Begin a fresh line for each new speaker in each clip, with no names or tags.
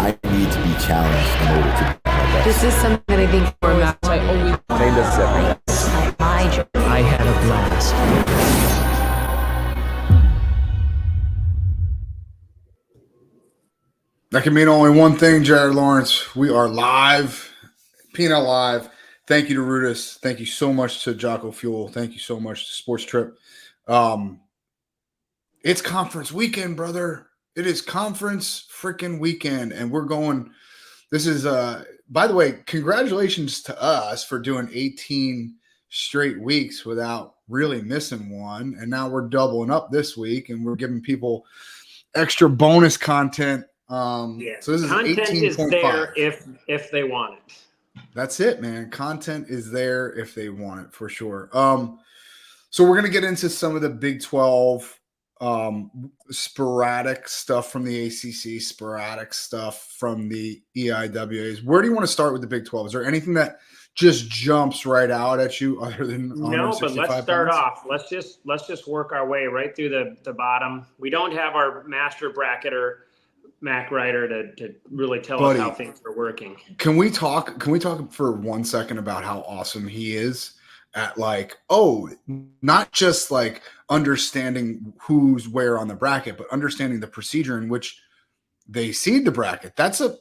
I need to be challenged in order to be my best.
This is something that I think for us, I always
Same as everything.
my journey.
I had a blast.
That can mean only one thing, Jared Lawrence. We are live, PNL Live. Thank you to Rudis. Thank you so much to Jocko Fuel. Thank you so much to Sports Trip. It's conference weekend, brother. It is conference freaking weekend, and we're going. This is, by the way, congratulations to us for doing 18 straight weeks without really missing one. And now we're doubling up this week, and we're giving people extra bonus content. So this is
content
18.5.
is there if they want it.
That's it, man. Content is there if they want it, for sure. So we're going to get into some of the Big 12 sporadic stuff from the ACC, sporadic stuff from the EIWAs. Where do you want to start with the Big 12? Is there anything that just jumps right out at you other than
No, but let's start
pounds?
off. Let's just work our way right through the bottom. We don't have our master bracketer Mac Ryder to really tell us how things are working.
Can we talk for 1 second about how awesome he is at not just like understanding who's where on the bracket, but understanding the procedure in which they seed the bracket. That's a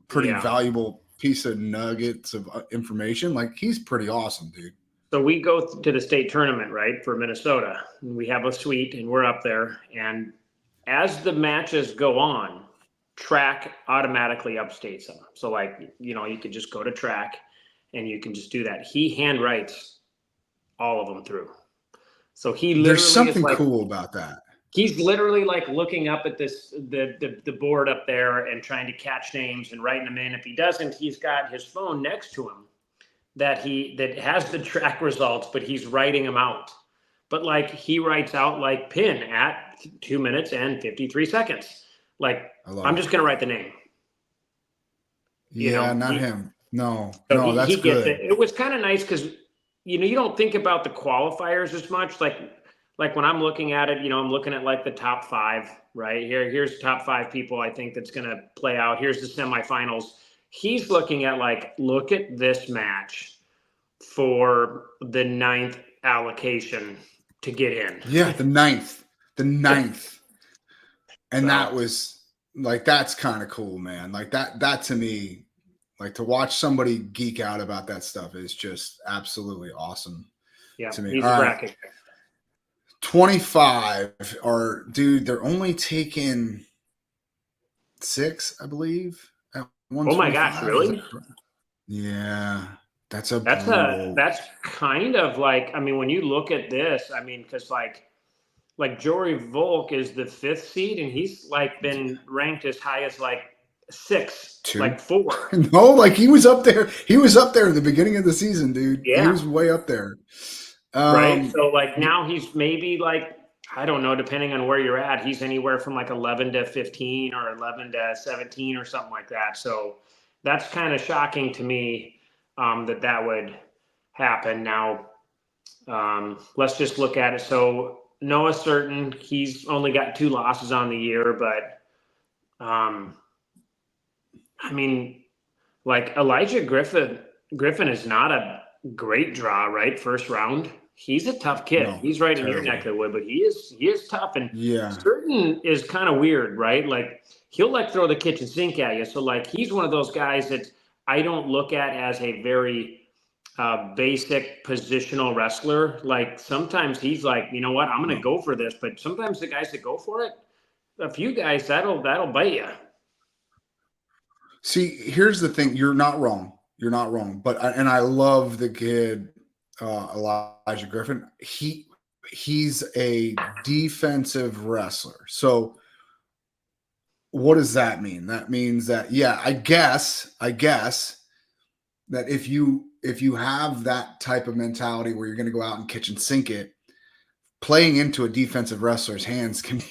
pretty valuable piece of nuggets of information. Like, he's pretty awesome, dude.
So we go to the state tournament, right, for Minnesota. We have a suite and we're up there. And as the matches go on, track automatically upstates them. So you could just go to track and you can just do that. He handwrites all of them through. So he literally
there's something cool about that.
He's literally like looking up at the board up there and trying to catch names and writing them in. If he doesn't, he's got his phone next to him that has the track results, but he's writing them out. But he writes out pin at 2 minutes and 53 seconds. I'm just gonna write the name.
Not him. No,
so
that's good.
Gets it. It was kind of nice because you don't think about the qualifiers as much. Like when I'm looking at it, I'm looking at the top 5 right here. Here's top 5 people I think that's gonna play out. Here's the semifinals. He's looking at look at this match for the 9th allocation to get in.
Yeah, the ninth. And that was that's kind of cool, man. That to me, to watch somebody geek out about that stuff is just absolutely awesome.
Yeah,
to me.
He's a bracket.
25 they're only taking 6, I believe. At
oh my gosh, really?
Yeah. That's
kind of when you look at this, because Jory Volk is the 5th seed and he's been ranked as high as 6, 4.
No, he was up there. He was up there in the beginning of the season, dude.
Yeah.
He was way up there.
Right. So now he's maybe I don't know, depending on where you're at, he's anywhere from 11 to 15 or 11 to 17 or something like that. So that's kind of shocking to me that would happen. Now, let's just look at it. So Noah Certain, he's only got 2 losses on the year, but Elijah Griffin is not a great draw, right? First round. He's a tough kid.
No,
he's right in your neck of the wood, but he is tough. And
yeah,
Certain is kind of weird, right? He'll throw the kitchen sink at you. So he's one of those guys that I don't look at as a very basic positional wrestler. Sometimes he's you know what, I'm going to go for this. But sometimes the guys that go for it, a few guys that'll bite you.
See, here's the thing. You're not wrong. But I love the kid, Elijah Griffin. He's a defensive wrestler. So what does that mean? That means that, I guess that if you have that type of mentality where you're going to go out and kitchen sink it, playing into a defensive wrestler's hands can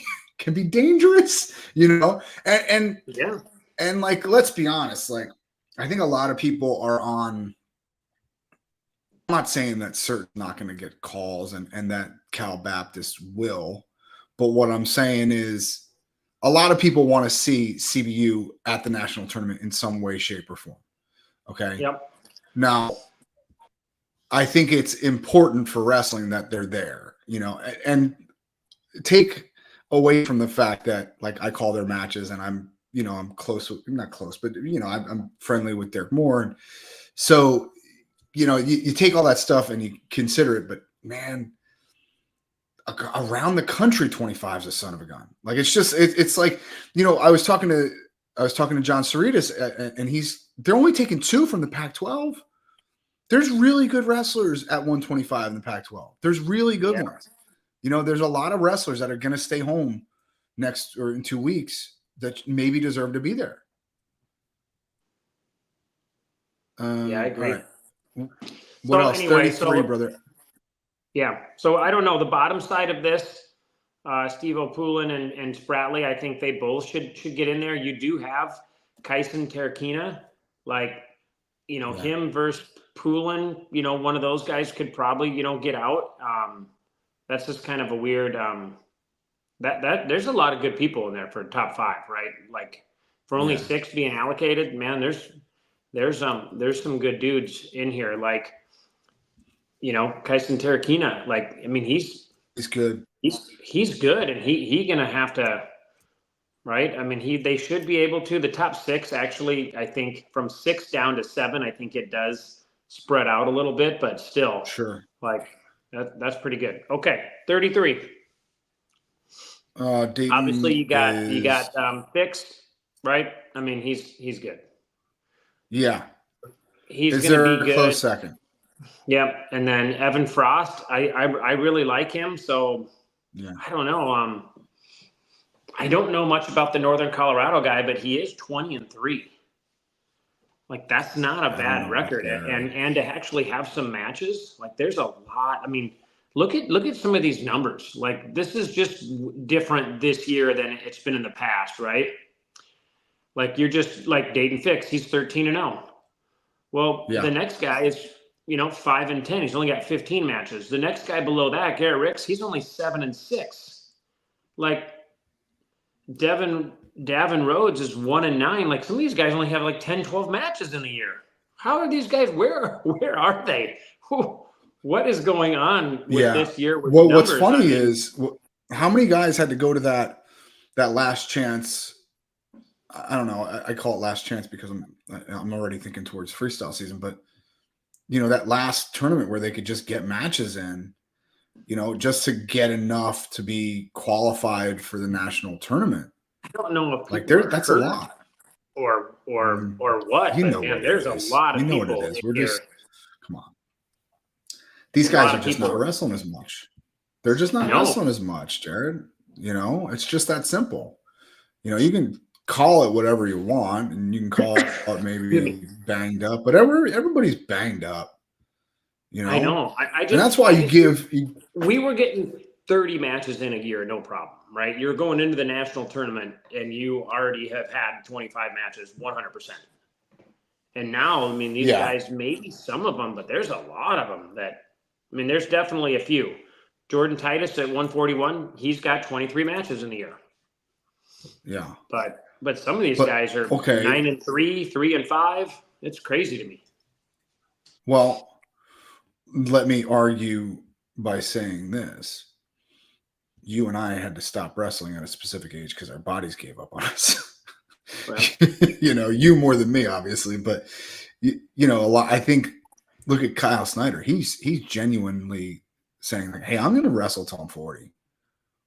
be dangerous, and
yeah.
And let's be honest, I think a lot of people are on. I'm not saying that Certain not going to get calls and that Cal Baptist will, but what I'm saying is a lot of people want to see CBU at the national tournament in some way, shape, or form. Okay.
Yep.
Now, I think it's important for wrestling that they're there, and take away from the fact that, like, I call their matches and I'm close with, not close, but I'm friendly with Derek Moore. And so, you take all that stuff and you consider it, but man, around the country, 25 is a son of a gun. Like, it's just, it's like, I was talking to John Cerritos, and they're only taking 2 from the Pac-12. There's really good wrestlers at 125 in the Pac-12. There's really good ones. There's a lot of wrestlers that are going to stay home next or in 2 weeks that maybe deserve to be there.
Yeah, I agree.
Right. What else?
Anyway,
33, brother.
Yeah. So I don't know. The bottom side of this, Steve O'Poulin and Spratley, I think they both should get in there. You do have Kyson Terkina, like, him versus Poulin, one of those guys could probably, get out. That's just kind of a weird, that there's a lot of good people in there for top 5, right? Like, for only 6 being allocated, man, there's some good dudes in here. Like, Kyson Terkina, like, I mean, he's good. He's good, and he gonna have to, right? I mean, they should be able to. The top 6, actually, I think from 6 down to 7, I think it does spread out a little bit, but still,
sure,
like, that's pretty good. Okay, 33.
Dayton,
obviously you got Fix, right? I mean, he's good.
Yeah,
he's gonna be good.
Close second.
Yep, and then Evan Frost, I really like him. So
yeah,
I don't know. I don't know much about the Northern Colorado guy, but he is 20-3. Like, that's not a bad record, and to actually have some matches, like, there's a lot. I mean, look at some of these numbers. Like, this is just different this year than it's been in the past, right? Like, you're just like Dayton Fix, he's 13-0. Well, the next guy is 5-10. He's only got 15 matches. The next guy below that, Garrett Ricks, he's only 7-6. Like, Davin Rhodes is 1-9. Like, some of these guys only have like 10, 12 matches in a year. How are these guys? Where are they? What is going on with this year? With
what's funny is how many guys had to go to that last chance. I don't know. I call it last chance because I'm already thinking towards freestyle season, but that last tournament where they could just get matches in, just to get enough to be qualified for the national tournament.
I don't know if
like that's a lot,
or what. There's a lot of people.
What it is. We're just come on. These guys are just not wrestling as much. They're just not wrestling as much, Jared. It's just that simple. You can call it whatever you want, and you can call it maybe banged up, but everybody's banged up.
I know. I just,
and that's why
we were getting 30 matches in a year, no problem, right? You're going into the national tournament, and you already have had 25 matches, 100%. And now, I mean, these guys, maybe some of them, but there's a lot of them there's definitely a few. Jordan Titus at 141, he's got 23 matches in the year.
Yeah.
But some of these guys are 9-3, 3-5. It's crazy to me.
Well, let me argue by saying this. You and I had to stop wrestling at a specific age because our bodies gave up on us. Well, you more than me, obviously, but a lot. I think, look at Kyle Snyder. He's genuinely saying, like, hey, I'm going to wrestle till I'm 40.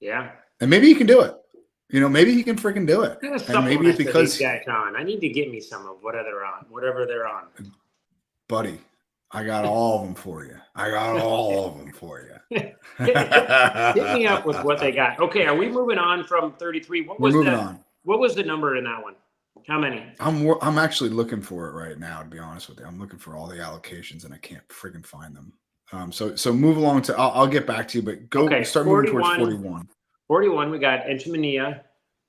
Yeah.
And maybe he can do it. Maybe he can freaking do it.
And maybe it's because these guys on. I need to get me some of whatever they're on.
Buddy, I got all of them for you.
Hit me up with what they got. Okay, are we moving on from 33? What was the number in that one? How many?
I'm actually looking for it right now, to be honest with you. I'm looking for all the allocations and I can't freaking find them. So move along to I'll get back to you, but start moving towards 41.
41, we got Enchimandia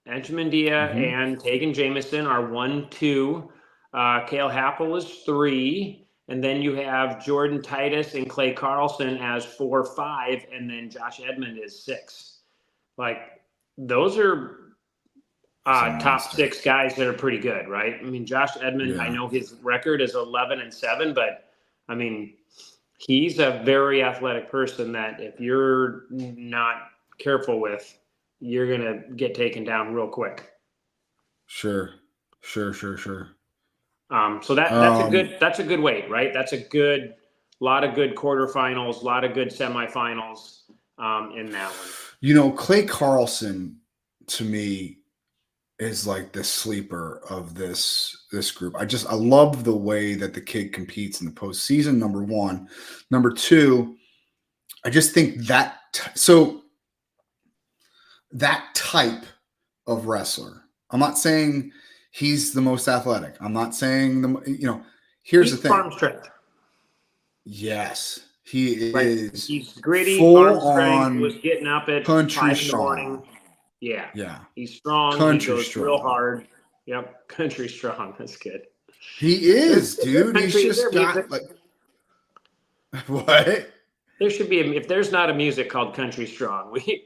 and Tegan Jameson are 1-2. Cale Happel is 3. And then you have Jordan Titus and Clay Carlson as 4-5. And then Josh Edmond is 6. Like, those are top 6 guys that are pretty good, right? I mean, Josh Edmond, I know his record is 11-7, but I mean, he's a very athletic person that if you're not careful with, you're going to get taken down real quick.
Sure.
So that's a good weight, right? That's a lot of good quarterfinals, a lot of good semifinals in that one.
Clay Carlson to me is like the sleeper of this group. I love the way that the kid competes in the postseason. Number one, number two, I just think that that type of wrestler. I'm not saying he's the most athletic. I'm not saying here's the thing.
Farm strength.
Yes, he is.
He's gritty.
Full
arm strength.
on
Was getting up at
country
5 in the morning. Yeah. He's strong.
Country
he goes
strong.
real hard. Yep, country strong. That's good.
He is, dude. He's just got like what?
There should be if there's not a music called Country Strong, we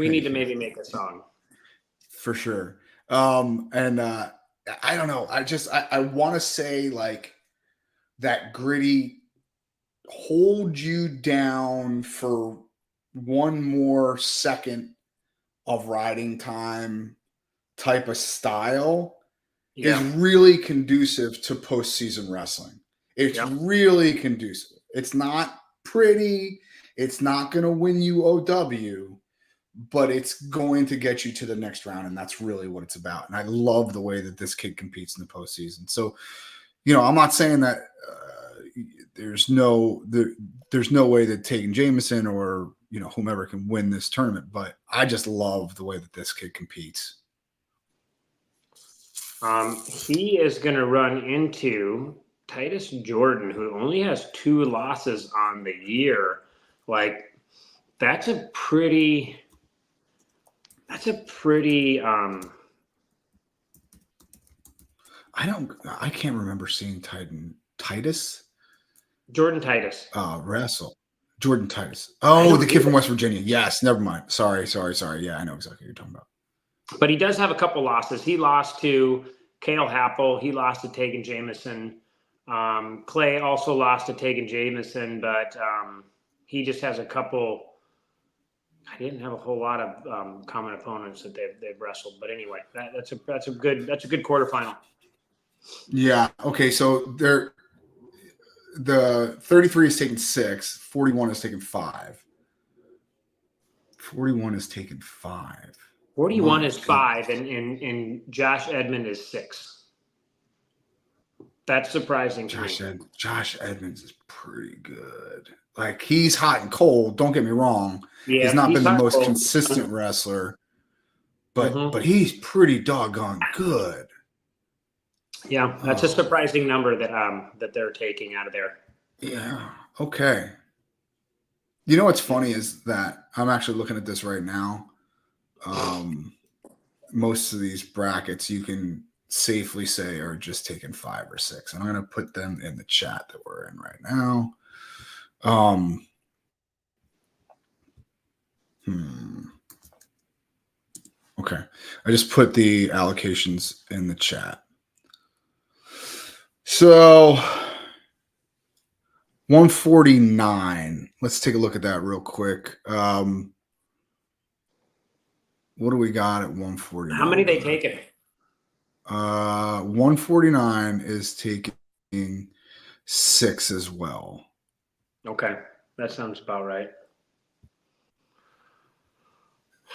need to maybe make a song.
For sure. And I don't know. I want to say like that gritty hold you down for one more second of riding time type of style is really conducive to postseason wrestling. It's really conducive. It's not pretty. It's not going to win you OW, but it's going to get you to the next round. And that's really what it's about. And I love the way that this kid competes in the postseason. So, I'm not saying that there's no way that Tegan Jameson or, whomever can win this tournament, but I just love the way that this kid competes.
He is going to run into Titus Jordan, who only has 2 losses on the year. Like, that's a pretty. I
can't remember seeing Titus.
Jordan Titus.
Wrestle. Jordan Titus. Oh, the kid from West Virginia. Yes, never mind. Sorry. Yeah, I know exactly what you're talking about.
But he does have a couple losses. He lost to Cale Happel. He lost to Tegan Jameson. Clay also lost to Tegan Jameson, but he just has a couple. I didn't have a whole lot of common opponents that they've wrestled. But anyway, that's a good quarterfinal.
Yeah. Okay. So the 33 is taking 6, 41 is taking 5. 41 is taking 5.
41 is 5, and Josh Edmond is 6. That's surprising to me.
Josh Edmonds is pretty good. Like, he's hot and cold. Don't get me wrong.
Yeah,
he's not been the most consistent wrestler, but he's pretty doggone good.
Yeah, that's a surprising number that they're taking out of there.
Yeah. Okay. You know what's funny is that I'm actually looking at this right now. Most of these brackets you can safely say are just taking 5 or 6, and I'm going to put them in the chat that we're in right now. Okay. I just put the allocations in the chat. So 149. Let's take a look at that real quick. What do we got at 149?
How many they taking?
149 is taking 6 as well.
Okay, that sounds about right.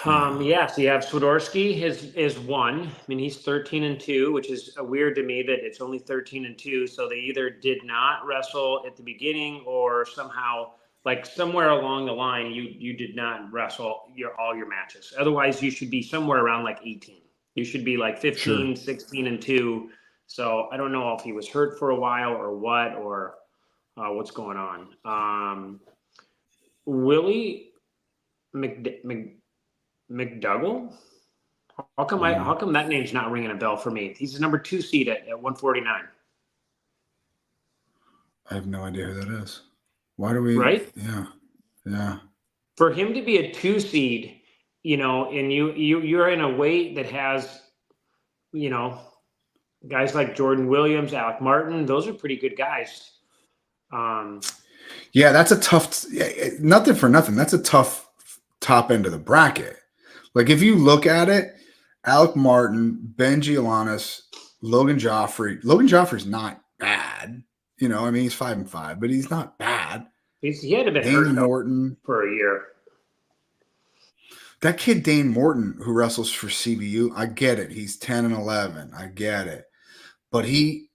Yes, you have Swiderski is 1. I mean, he's 13-2, which is weird to me that it's only 13-2. So they either did not wrestle at the beginning, or somehow, like somewhere along the line, you did not wrestle all your matches. Otherwise, you should be somewhere around like 18. You should be like 15, 16-2. So I don't know if he was hurt for a while or what, or what's going on. Willie McDougall? How come that name's not ringing a bell for me? He's the number 2 seed at 149.
I have no idea who that is. Why do we?
Right?
Yeah.
For him to be a 2 seed, and you're in a weight that has you know, guys like Jordan Williams, Alec Martin, those are pretty good guys.
Yeah, that's a tough. Nothing for nothing. That's a tough top end of the bracket. Like if you look at it, Alec Martin, Ben Gialanis, Logan Joffrey. Logan Joffrey's not bad. You know, I mean, he's 5-5, but he's not bad.
He had to been
Dane
hurt
Morton
for a year.
That kid Dane Morton, who wrestles for CBU, I get it. He's 10 and 11. I get it, but he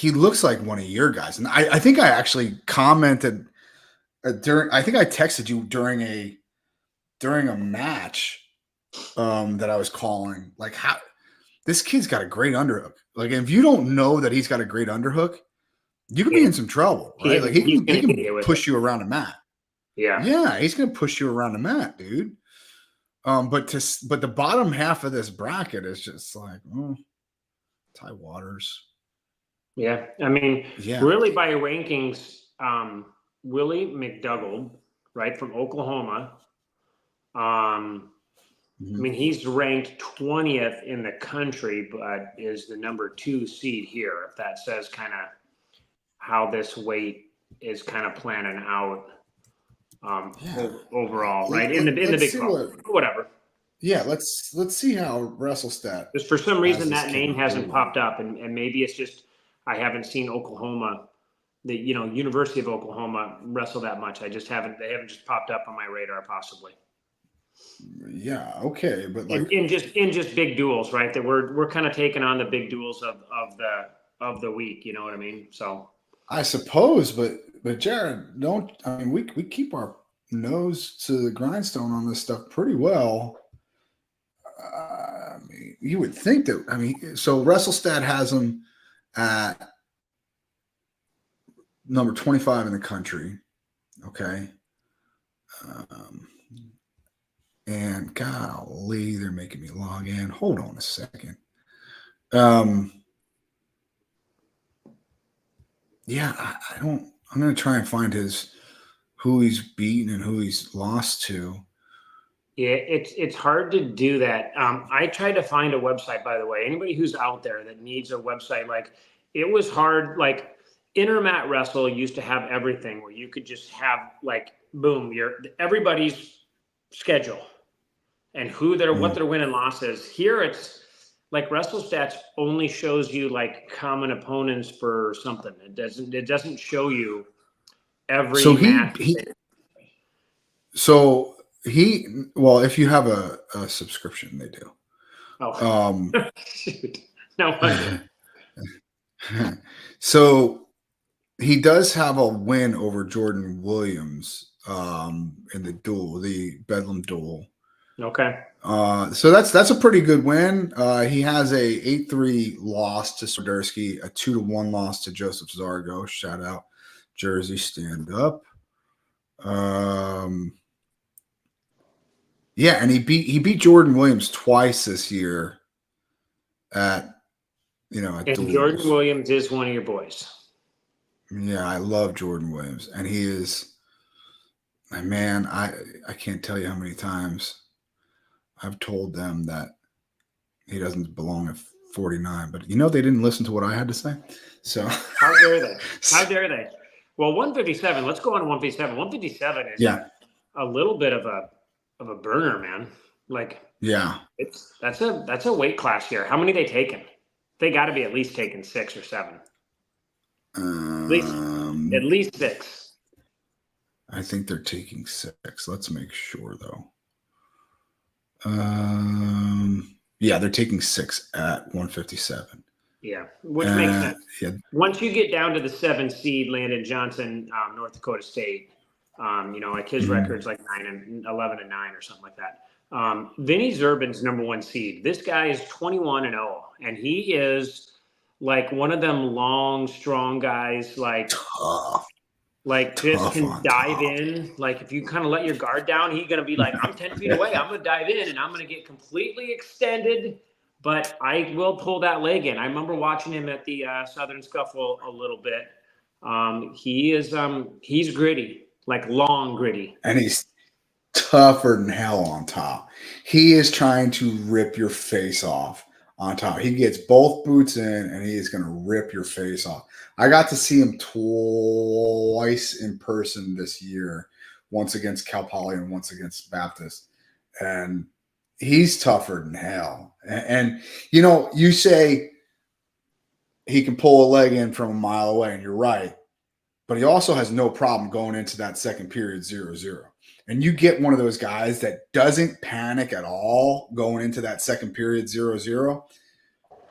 looks like one of your guys. And I think I actually commented during. I think I texted you during a match that I was calling. Like how this kid's got a great underhook. Like if you don't know that he's got a great underhook, you could be in some trouble, right? Like he can push you around a mat. Yeah, he's gonna push you around the mat, dude. But the bottom half of this bracket is just like Ty Waters.
Yeah, I mean, really by rankings, Willie McDougald, right, from Oklahoma. I mean, he's ranked 20th in the country, but is the number 2 seed here. If that says kind of how this weight is kind of planning out overall, right? In the big club, whatever.
Yeah, let's see how WrestleStat.
Just for some reason that name hasn't popped up, and maybe it's just I haven't seen Oklahoma, the University of Oklahoma wrestle that much. They haven't just popped up on my radar, possibly.
Yeah, okay, but like
in just big duels, right? That we're kind of taking on the big duels of the week. You know what I mean? So
I suppose, but Jared, we keep our nose to the grindstone on this stuff pretty well. I mean, you would think that. So WrestleStat has them at number 25 in the country. Okay. And golly, they're making me log in. Hold on a second. Yeah, I don't. I'm going to try and find who he's beaten and who he's lost to.
Yeah, it's hard to do that. I tried to find a website, by the way. Anybody who's out there that needs a website, like it was hard. Like Intermat Wrestle used to have everything where you could just have like boom, everybody's schedule and what their win and loss is. Here it's like WrestleStats only shows you like common opponents for something. It doesn't show you every match.
If you have a subscription, they do.
Oh, shoot. No wonder.
So he does have a win over Jordan Williams in the Bedlam duel.
Okay.
So that's a pretty good win. He has a 8-3 loss to Swiderski, a 2-1 loss to Joseph Zargo. Shout out Jersey, stand up. Yeah, and he beat Jordan Williams twice this year at duels.
Jordan Williams is one of your boys.
Yeah, I love Jordan Williams, and he is my man. I can't tell you how many times I've told them that he doesn't belong at 49, but they didn't listen to what I had to say. So
how dare they? How dare they? Well, 157. Let's go on to 157. 157 is a little bit of a burner, man. Like that's a weight class here. How many they taken? They got to be at least taking 6 or 7. At least 6.
I think they're taking 6. Let's make sure though. They're taking 6 at 157.
Yeah, which makes sense.
Yeah.
Once you get down to the 7 seed, Landon Johnson, North Dakota State, like his record's like 11 and 9 or something like that. Vinny Zerban's number 1 seed. This guy is 21-0, and he is like one of them long, strong guys, like
tough.
Like just can dive in. Like if you kind of let your guard down, he's gonna be like, I'm 10 feet away. I'm gonna dive in and I'm gonna get completely extended, but I will pull that leg in. I remember watching him at the Southern Scuffle a little bit. He's gritty, like long gritty,
and he's tougher than hell on top. He is trying to rip your face off on top. He gets both boots in, and he is going to rip your face off. I got to see him twice in person this year, once against Cal Poly and once against Baptist. And he's tougher than hell. And you know, you say he can pull a leg in from a mile away, and you're right. But he also has no problem going into that second period 0-0. And you get one of those guys that doesn't panic at all going into that second period 0-0.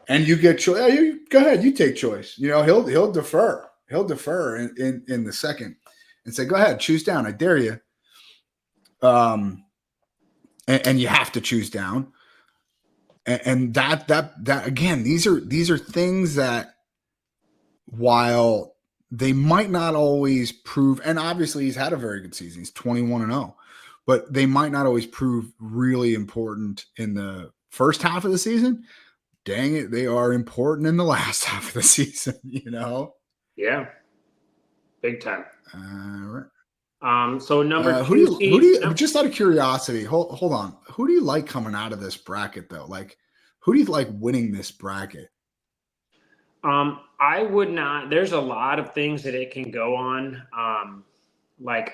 And you get choice. Yeah, go ahead, you take choice. You know, he'll defer. He'll defer in the second and say, go ahead, choose down. I dare you. And you have to choose down. And that again, these are things that, while they might not always prove, and obviously he's had a very good season. He's 21-0, but they might not always prove really important in the first half of the season. Dang it, they are important in the last half of the season, you know?
Yeah. Big time.
Right.
So number
who
two,
do you just out of curiosity, hold on. Who do you like coming out of this bracket though? Like, who do you like winning this bracket?
I would not. There's a lot of things that it can go on. Like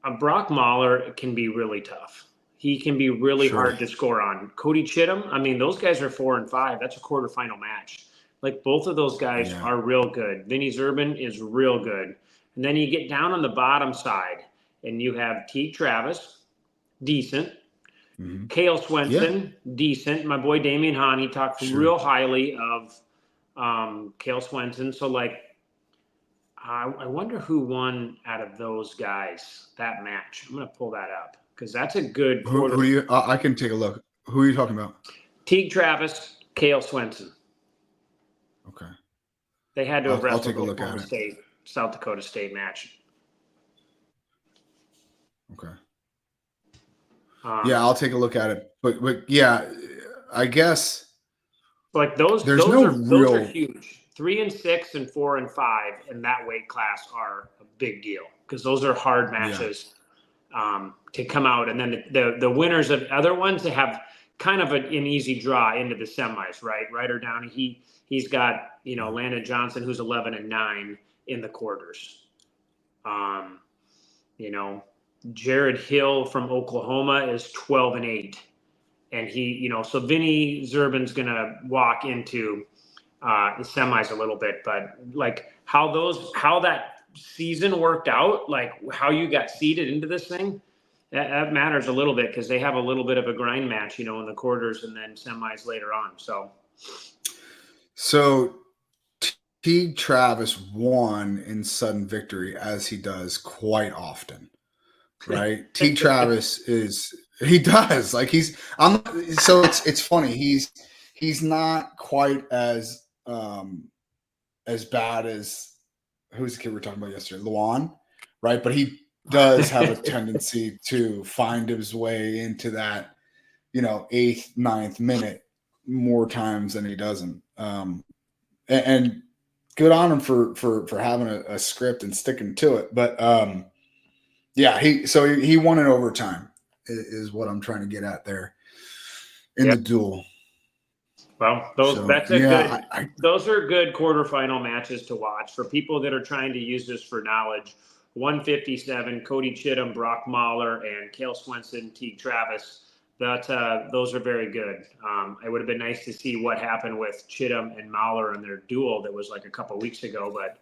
a Brock Mahler can be really tough. He can be really hard to score on. Cody Chittum, I mean, those guys are 4 and 5. That's a quarterfinal match. Like both of those guys are real good. Vinny Zerban is real good. And then you get down on the bottom side and you have T. Travis, decent. Mm-hmm. Cale Swenson, decent. My boy Damian Hahn, he talked real highly of Cale Swenson. So like, I wonder who won out of those guys that match. I'm going to pull that up because that's a good quarter.
Who do you? I can take a look. Who are you talking about?
Teague Travis, Cale Swenson.
Okay.
They had to have wrestled.
I'll take a look at
it. South Dakota State match.
Okay. Yeah, I'll take a look at it. But yeah, I guess
like those are huge. 3 and 6 and 4 and 5 in that weight class are a big deal because those are hard matches to come out. And then the winners of other ones that have kind of an easy draw into the semis, right? Ryder Downey, he's got, you know, Landon Johnson, who's 11 and 9 in the quarters. You know, Jared Hill from Oklahoma is 12 and 8. And he, you know, so Vinny Zerban's going to walk into the semis a little bit, but like how that season worked out, like how you got seeded into this thing, that matters a little bit because they have a little bit of a grind match, you know, in the quarters and then semis later on. So
Teague Travis won in sudden victory, as he does quite often, right? Teague Travis he does like so it's funny. He's not quite as bad as who's the kid we were talking about yesterday, Luan, right? But he does have a tendency to find his way into that, you know, 8th, 9th minute more times than he doesn't. And good on him for having a script and sticking to it. But yeah, he won in overtime is what I'm trying to get at there in the duel.
Well, those are good quarterfinal matches to watch for people that are trying to use this for knowledge. 157, Cody Chittum, Brock Mahler, and Cale Swenson, Teague Travis. Those are very good. It would have been nice to see what happened with Chittum and Mahler in their duel that was like a couple weeks ago, but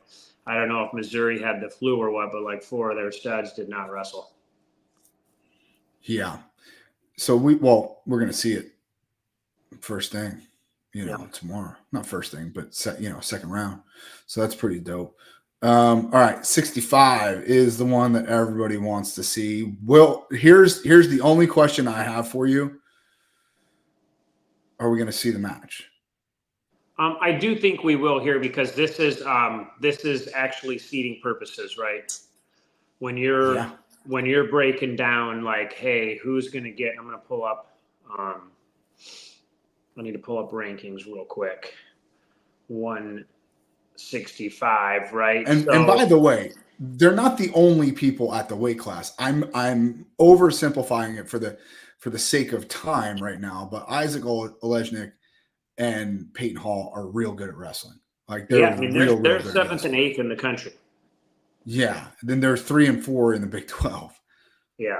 I don't know if Missouri had the flu or what, but like 4 of their studs did not wrestle.
Yeah. So we're going to see it first thing. You know, tomorrow, not first thing, but second round. So that's pretty dope. All right. 65 is the one that everybody wants to see. Well, here's the only question I have for you. Are we going to see the match?
I do think we will here because this is actually seeding purposes, right? When you're breaking down like, hey, who's going to get, I'm going to pull up, I need to pull up rankings real quick. 165, right?
And by the way, they're not the only people at the weight class. I'm oversimplifying it for the sake of time right now. But Isaac Olejnik and Peyton Hall are real good at wrestling. Like
Yeah,
they're
I mean,
real
they're
good.
seventh and eighth in the country.
Yeah. Then there's 3 and 4 in the Big 12.
Yeah.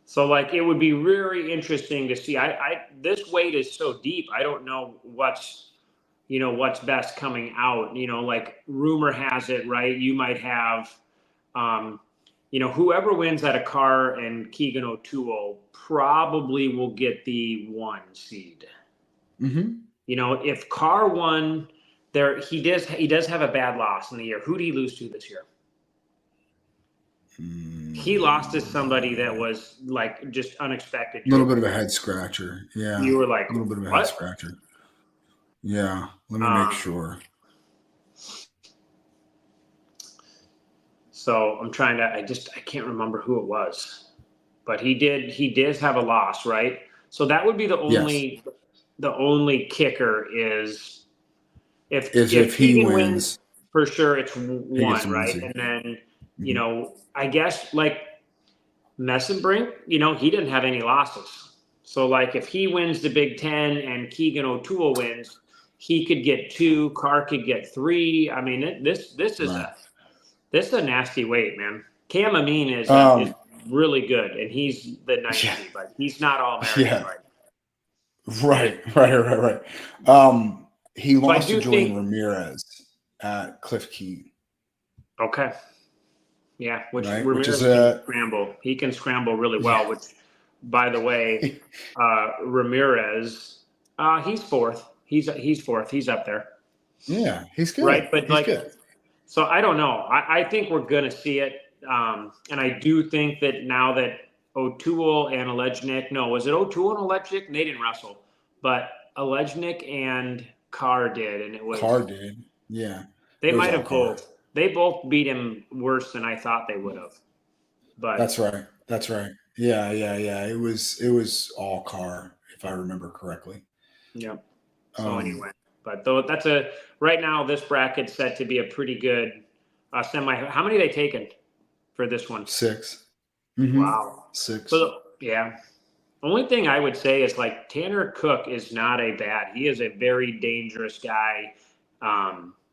So like it would be really interesting to see. This weight is so deep. I don't know what's best coming out. Like rumor has it, right? You might have whoever wins at a Carr and Keegan O'Toole probably will get the 1 seed.
Mm-hmm.
If Carr won there, he does have a bad loss in the year. Who did he lose to this year? He lost to somebody that was like just unexpected.
A little bit of a head scratcher. Yeah.
You were like,
a little bit of a
what?
head scratcher. Yeah. Let me make sure.
So I'm trying to, I can't remember who it was, but he did have a loss, right? So that would be the only kicker is if
he wins,
for sure it's 1, right?
Easy.
And then, I guess like Messenbrink, he didn't have any losses. So like if he wins the Big Ten and Keegan O'Toole wins, he could get 2, Carr could get 3. I mean, this is this is a nasty weight, man. Cam Amin is really good, and he's the 9th seed, but he's not all American,
right? Right. He lost to Julian Ramirez at Cliff Key.
Okay. Yeah, which
is
can scramble. He can scramble really well. Which, by the way, Ramirez, he's 4th. He's 4th. He's up there.
Yeah, he's good.
Right, but
he's good.
So I don't know. I think we're going to see it, and I do think that now that O'Toole and Alejnik, was it O'Toole and Alejnik? They didn't wrestle, but Alejnik and Carr did, and it was
Carr did. Yeah,
they might have both. They both beat him worse than I thought they would have. But
that's right. Yeah. It was all Carr, if I remember correctly.
Yep. So anyway, but though right now this bracket's set to be a pretty good semi. How many are they taken for this one?
6.
Mm-hmm. Wow.
6.
So yeah. Only thing I would say is like Tanner Cook is not he is a very dangerous guy.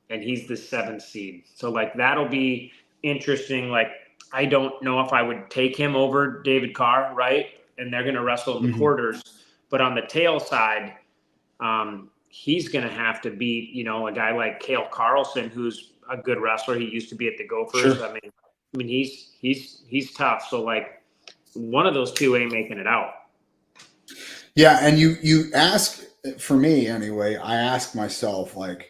And he's the 7th seed. So like that'll be interesting. Like I don't know if I would take him over David Carr, right? And they're gonna wrestle in the quarters. But on the tail side, he's gonna have to beat, a guy like Cale Carlson, who's a good wrestler. He used to be at the Gophers.
Sure.
I mean he's tough. So like one of those two ain't making it out.
Yeah, and you ask, for me anyway, I ask myself like,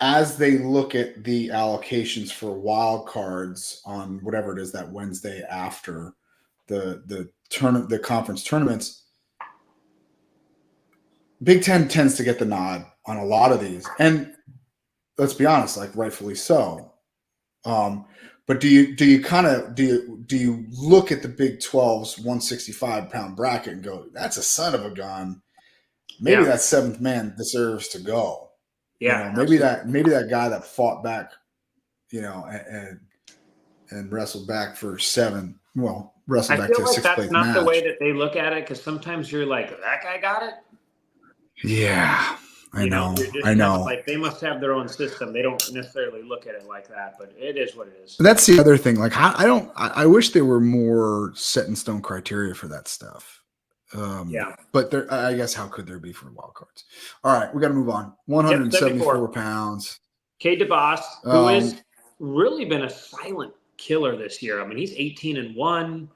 as they look at the allocations for wild cards on whatever it is that Wednesday after the conference tournaments, Big Ten tends to get the nod on a lot of these, and let's be honest, like rightfully so. But do you look at the Big 12's 165-pound bracket and go, that's a son of a gun? Maybe that 7th man deserves to go.
Yeah,
maybe that guy that fought back, and wrestled back for 7. Well, wrestled back to a 6th place match. I feel like that's not
the way that they look at it, because sometimes you're like, that guy got it.
Yeah, I know.
Like they must have their own system. They don't necessarily look at it like that, but it is what it is.
But that's the other thing. Like I wish there were more set in stone criteria for that stuff. But I guess how could there be for wild cards? All right, we got to move on. 174 pounds.
Cade DeBoss, who has really been a silent killer this year. I mean, he's 18-1.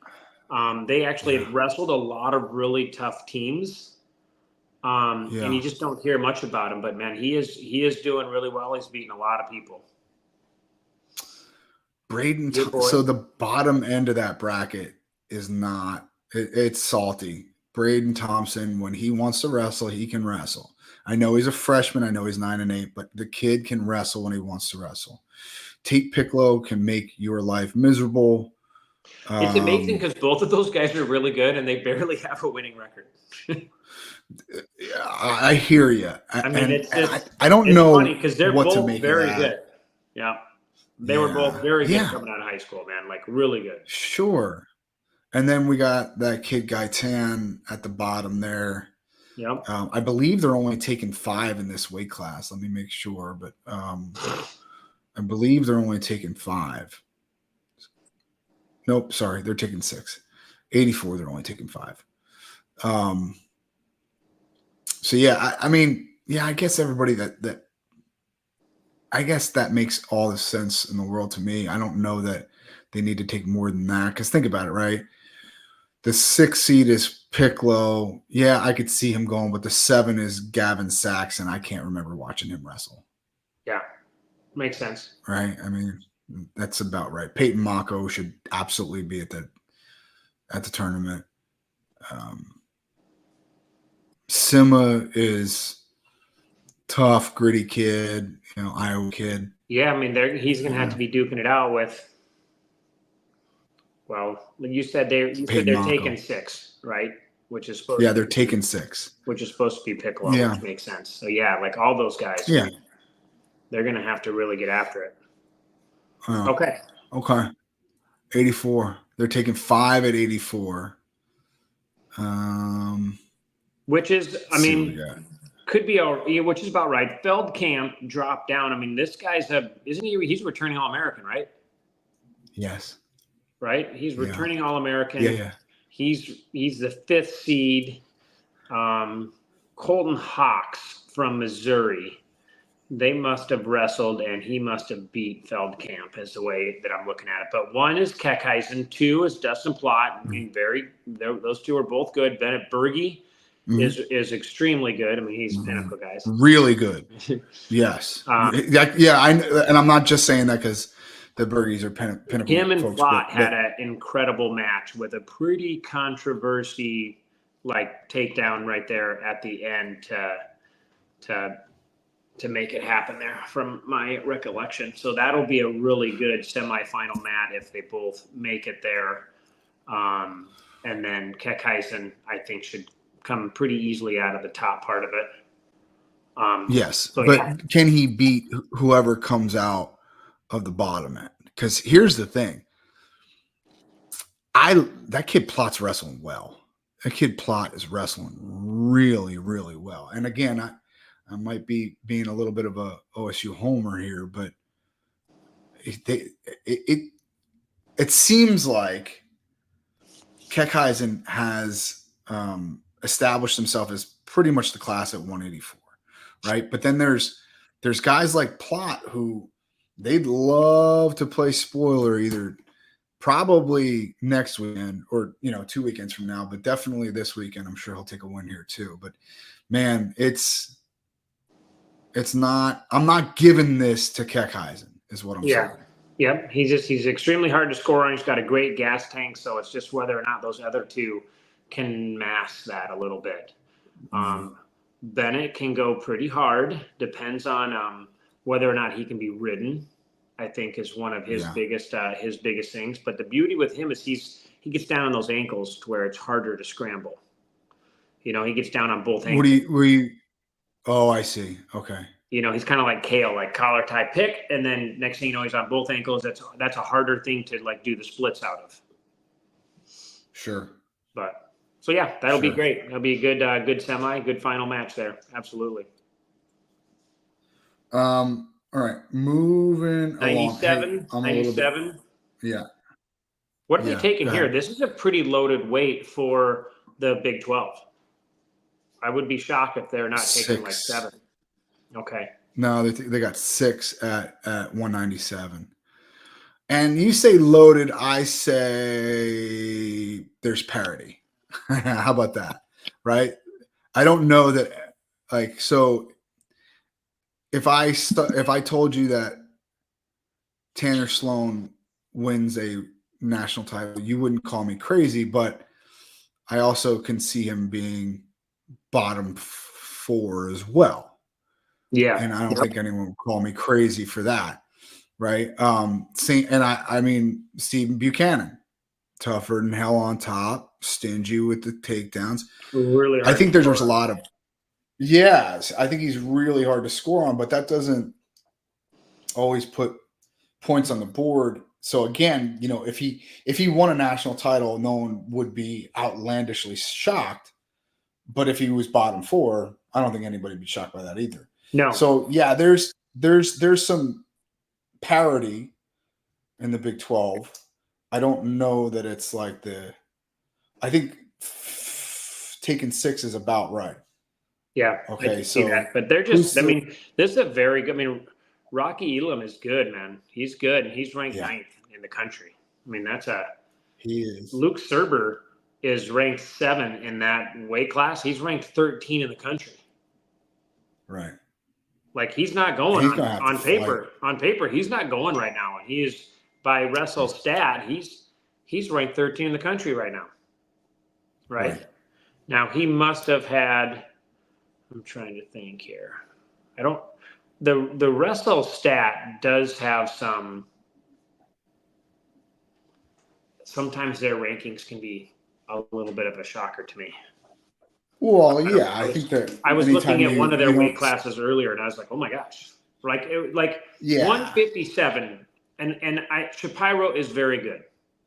They actually have wrestled a lot of really tough teams. And you just don't hear much about him. But man, he is doing really well. He's beating a lot of people.
Braden, so the bottom end of that bracket is not. It's salty. Braden Thompson, when he wants to wrestle, he can wrestle. I know he's a freshman. I know he's 9-8, but the kid can wrestle when he wants to wrestle. Tate Piccolo can make your life miserable.
It's amazing because both of those guys are really good and they barely have a winning record.
I hear you.
I mean, it's just,
I don't know
funny because they're both very good. Yeah. They were both very good coming out of high school, man. Like really good.
Sure. And then we got that kid Gaitan at the bottom there.
Yep.
I believe they're only taking 5 in this weight class. Let me make sure, but I believe they're only taking 5. Nope, sorry, they're taking 6. 84, they're only taking 5. So yeah, I mean, yeah, I guess everybody that I guess that makes all the sense in the world to me. I don't know that they need to take more than that, because think about it, right? The 6 seed is Piccolo. Yeah, I could see him going, but the 7 is Gavin Saxon. I can't remember watching him wrestle.
Yeah, makes sense.
Right? I mean, that's about right. Peyton Mako should absolutely be at the tournament. Sima is tough, gritty kid, Iowa kid.
Yeah, I mean, he's going to have to be duking it out with. Well, you said they're taking 6, right? Which is supposed.
Yeah, they're taking 6.
Which is supposed to be Piccolo,
Yeah.
which makes sense. So yeah, like all those guys.
Yeah,
they're going to have to really get after it.
Okay. 84. They're taking 5 at 84.
Which is, I mean, could be, which is about right. Feldkamp dropped down. I mean, this guy's isn't he? He's returning All-American, right?
Yes.
Right? He's returning All-American.
Yeah.
He's the 5th seed. Colton Hawks from Missouri. They must have wrestled, and he must have beat Feldkamp, is the way that I'm looking at it. But 1 is Keckheisen, 2 is Dustin Plott. I mean, those 2 are both good. Bennett Berge is extremely good. I mean, he's pinnacle, guys.
Really good. Yes. And I'm not just saying that because the Berges are pinnacle.
Him and
folks,
Plott had an incredible match with a pretty controversy takedown right there at the end to make it happen there, from my recollection. So that'll be a really good semifinal match if they both make it there. And then Keckheisen, I think, should come pretty easily out of the top part of it.
Yes, but can he beat whoever comes out of the bottom end? Because here's the thing. That kid Plott's wrestling well. That kid Plott is wrestling really, really well. And again, I might be being a little bit of a OSU homer here, but it seems like Keckheisen has established himself as pretty much the class at 184, right? But then there's guys like Plott who they'd love to play spoiler either probably next weekend or 2 weekends from now, but definitely this weekend. I'm sure he'll take a win here too. But man, it's not. I'm not giving this to Keckheisen, is what I'm saying.
Yep. He's extremely hard to score on. He's got a great gas tank, so it's just whether or not those other 2 can mask that a little bit. Bennett can go pretty hard. Depends on whether or not he can be ridden. I think is one of his biggest things. But the beauty with him is he gets down on those ankles to where it's harder to scramble. He gets down on both ankles.
Oh, I see. Okay.
He's kind of like Kale, like collar tie pick, and then next thing you know, he's on both ankles. That's a harder thing to do the splits out of.
Sure.
But so yeah, that'll be great. That'll be a good final match there. Absolutely.
All right, moving
97,
along.
97.
Yeah.
What are they taking here? This is a pretty loaded weight for the Big 12. I would be shocked if they're not taking 7. Okay. No,
they got 6 at 197. And you say loaded, I say there's parity. How about that? Right? I don't know that so if I told you that Tanner Sloan wins a national title, you wouldn't call me crazy, but I also can see him being bottom 4 as well.
Yeah.
And I don't think anyone would call me crazy for that. Right. I mean, Stephen Buchanan, tougher than hell on top, stingy with the takedowns.
Really hard.
I think there's a lot of, I think he's really hard to score on, but that doesn't always put points on the board. So again, if he won a national title, no one would be outlandishly shocked. but if he was bottom 4, I don't think anybody would be shocked by that either.
No.
So yeah, there's some parity in the Big 12. I don't know that it's like I think taking 6 is about right.
Yeah.
Okay.
I can
So
see that. But they're just, I mean, this is a very good, I mean, Rocky Elam is good, man. He's good. And he's ranked 9th in the country. I mean,
he is.
Luke Serber is ranked 7 in that weight class. He's ranked 13 in the country.
Right.
Like he's not going on paper. On paper, he's not going right now. And he is by Wrestle Stat, he's ranked 13 in the country right now. Right? Now he must have had, I'm trying to think here. The Wrestle Stat does have sometimes their rankings can be a little bit of a shocker to me.
Well, yeah, I think that
I was looking at one of their weight classes earlier, and I was like, "Oh my gosh!" Like 157, and Shapiro is very good,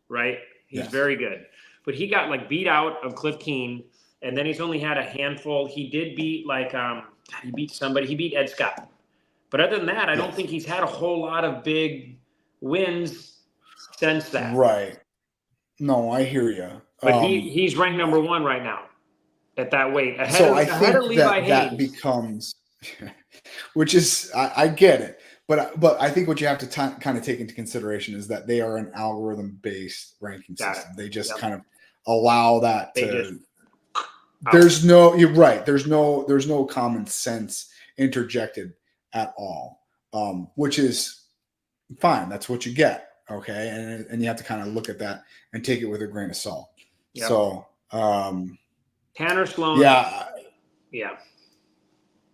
right? He's very good, but he got like beat out of Cliff Keen, and then he's only had a handful. He did beat he beat somebody. He beat Ed Scott, but other than that, I don't think he's had a whole lot of big wins since that.
Right. No, I hear you.
But he's ranked number 1 right now. At that weight,
I think that becomes, which is I get it, but I think what you have to kind of take into consideration is that they are an algorithm-based ranking system. They just kind of allow that to. You're right. There's no common sense interjected at all, which is fine. That's what you get. Okay, and you have to kind of look at that and take it with a grain of salt. Yep. So.
Tanner Sloan.
Yeah.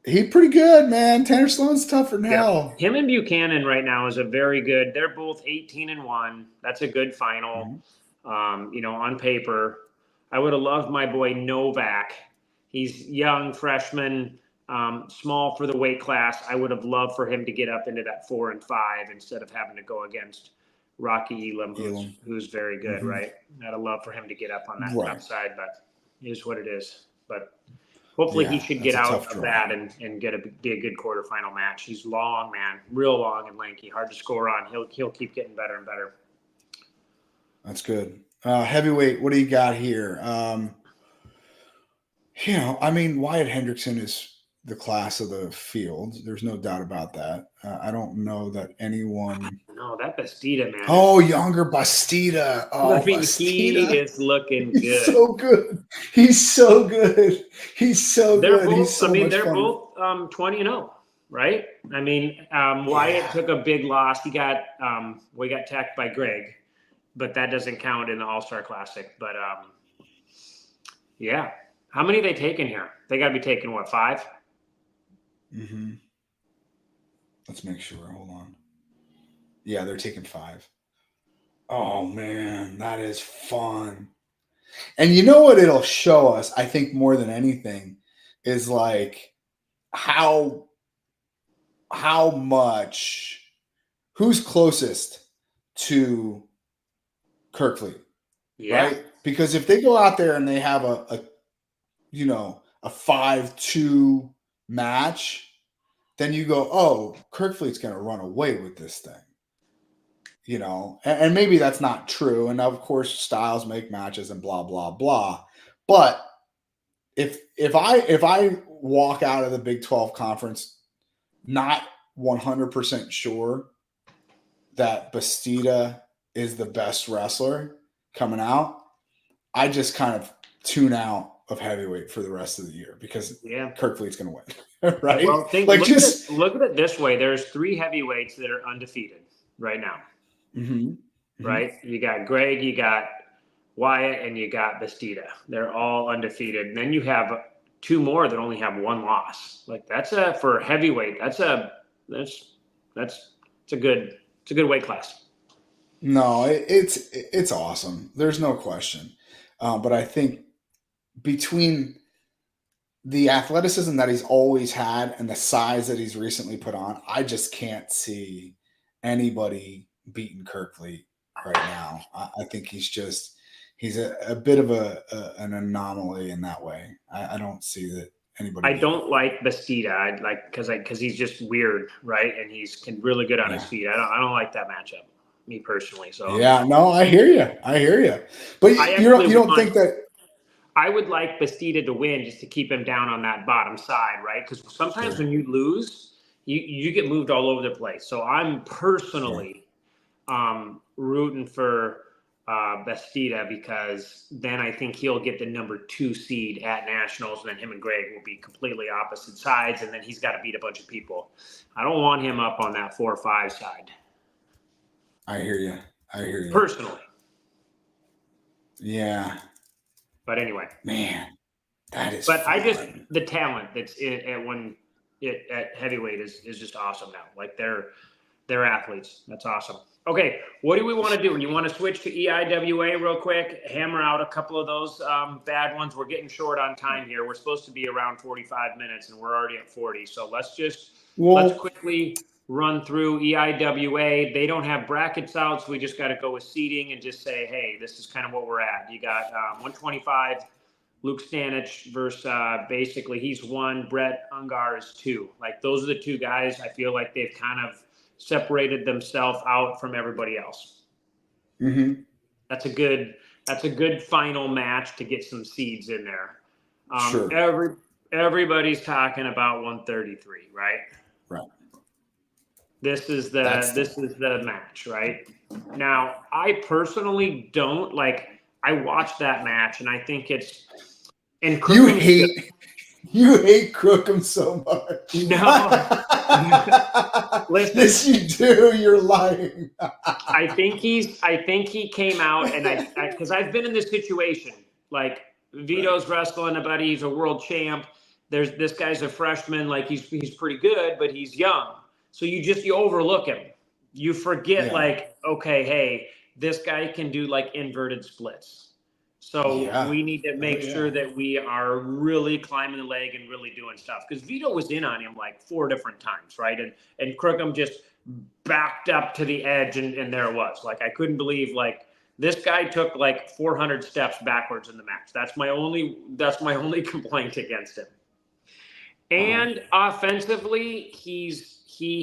He pretty good, man. Tanner Sloan's tougher now.
Him and Buchanan right now is a very good. They're both 18-1. That's a good final. Mm-hmm. On paper, I would have loved my boy Novak. He's young freshman, small for the weight class. I would have loved for him to get up into that 4 and 5 instead of having to go against Rocky Elam, who's very good, mm-hmm. right? I'd have loved for him to get up on that top side, but it is what it is. But hopefully he should get out of that and be a good quarterfinal match. He's long, man, real long and lanky, hard to score on. He'll keep getting better and better.
That's good. Heavyweight, what do you got here? I mean, Wyatt Hendrickson is the class of the field. There's no doubt about that. I don't know that anyone.
No, that Bastida, man.
Oh, younger Bastida. Oh,
I mean, Bastida. He is looking good.
He's so good. He's so good. He's so good.
They're both 20-0, right? I mean, Wyatt took a big loss. He got tacked by Greg, but that doesn't count in the All-Star Classic. But yeah, how many are they taking here? They got to be taking what, 5?
Mm-hmm. Let's make sure. Hold on. Yeah, they're taking 5. Oh, man, that is fun. And you know what it'll show us, I think, more than anything, is like how much, who's closest to Kirkley, right? Because if they go out there and they have a 5-2 match, then you go, oh, Kirkfleet's going to run away with this thing. And maybe that's not true. And of course, styles make matches and blah, blah, blah. But if I walk out of the Big 12 conference not 100% sure that Bastida is the best wrestler coming out, I just kind of tune out of heavyweight for the rest of the year because Kirkfleet's going to win, right?
Well, look at it this way. There's 3 heavyweights that are undefeated right now.
Mm-hmm.
Right? You got Greg, you got Wyatt, and you got Bastida. They're all undefeated. And then you have 2 more that only have 1 loss. Like for heavyweight, that's a good weight class.
No, it's awesome. There's no question. But I think between the athleticism that he's always had and the size that he's recently put on, I just can't see anybody beating Kirkley right now. I think he's he's a bit of an anomaly in that way. I don't see that anybody.
I don't like Bastida. I like because he's just weird, right? And he's really good on his feet. I don't like that matchup, me personally. So
yeah, no, I hear you. But you don't think that
I would like Bastida to win just to keep him down on that bottom side, right? Because sometimes when you lose, you get moved all over the place. So I'm personally rooting for Bastida, because then I think he'll get the number 2 seed at nationals, and then him and Greg will be completely opposite sides, and then he's got to beat a bunch of people. I don't want him up on that 4 or 5 side.
I hear you
personally.
Yeah.
But anyway,
man, that is.
But fun. The talent that's at heavyweight is just awesome now. Like they're athletes. That's awesome. Okay, what do we want to do? You want to switch to EIWA real quick? Hammer out a couple of those bad ones. We're getting short on time here. We're supposed to be around 45 minutes, and we're already at 40. So let's quickly run through EIWA. They don't have brackets out, so we just got to go with seeding and just say, hey, this is kind of what we're at. You got 125, Luke Stanich versus basically he's 1, Brett Ungar is 2. Like those are the 2 guys I feel like they've kind of separated themselves out from everybody else.
Mm-hmm.
That's a good final match to get some seeds in there.
Sure.
Everybody's talking about 133, right?
Right.
This is the match, right? Now, I personally don't like. I watched that match, and I think it's. And
you hate Crookham so much.
No.
Listen, yes, you do. You're lying.
I think he came out, and because I've been in this situation. Like Vito's wrestling a buddy. He's a world champ. This guy's a freshman. Like he's pretty good, but he's young. So you overlook him. You forget okay, hey, this guy can do like inverted splits. So we need to make sure that we are really climbing the leg and really doing stuff. Because Vito was in on him like 4 different times, right? And Crookham just backed up to the edge, and there it was. Like I couldn't believe like this guy took like 400 steps backwards in the match. That's my only complaint against him. And offensively, he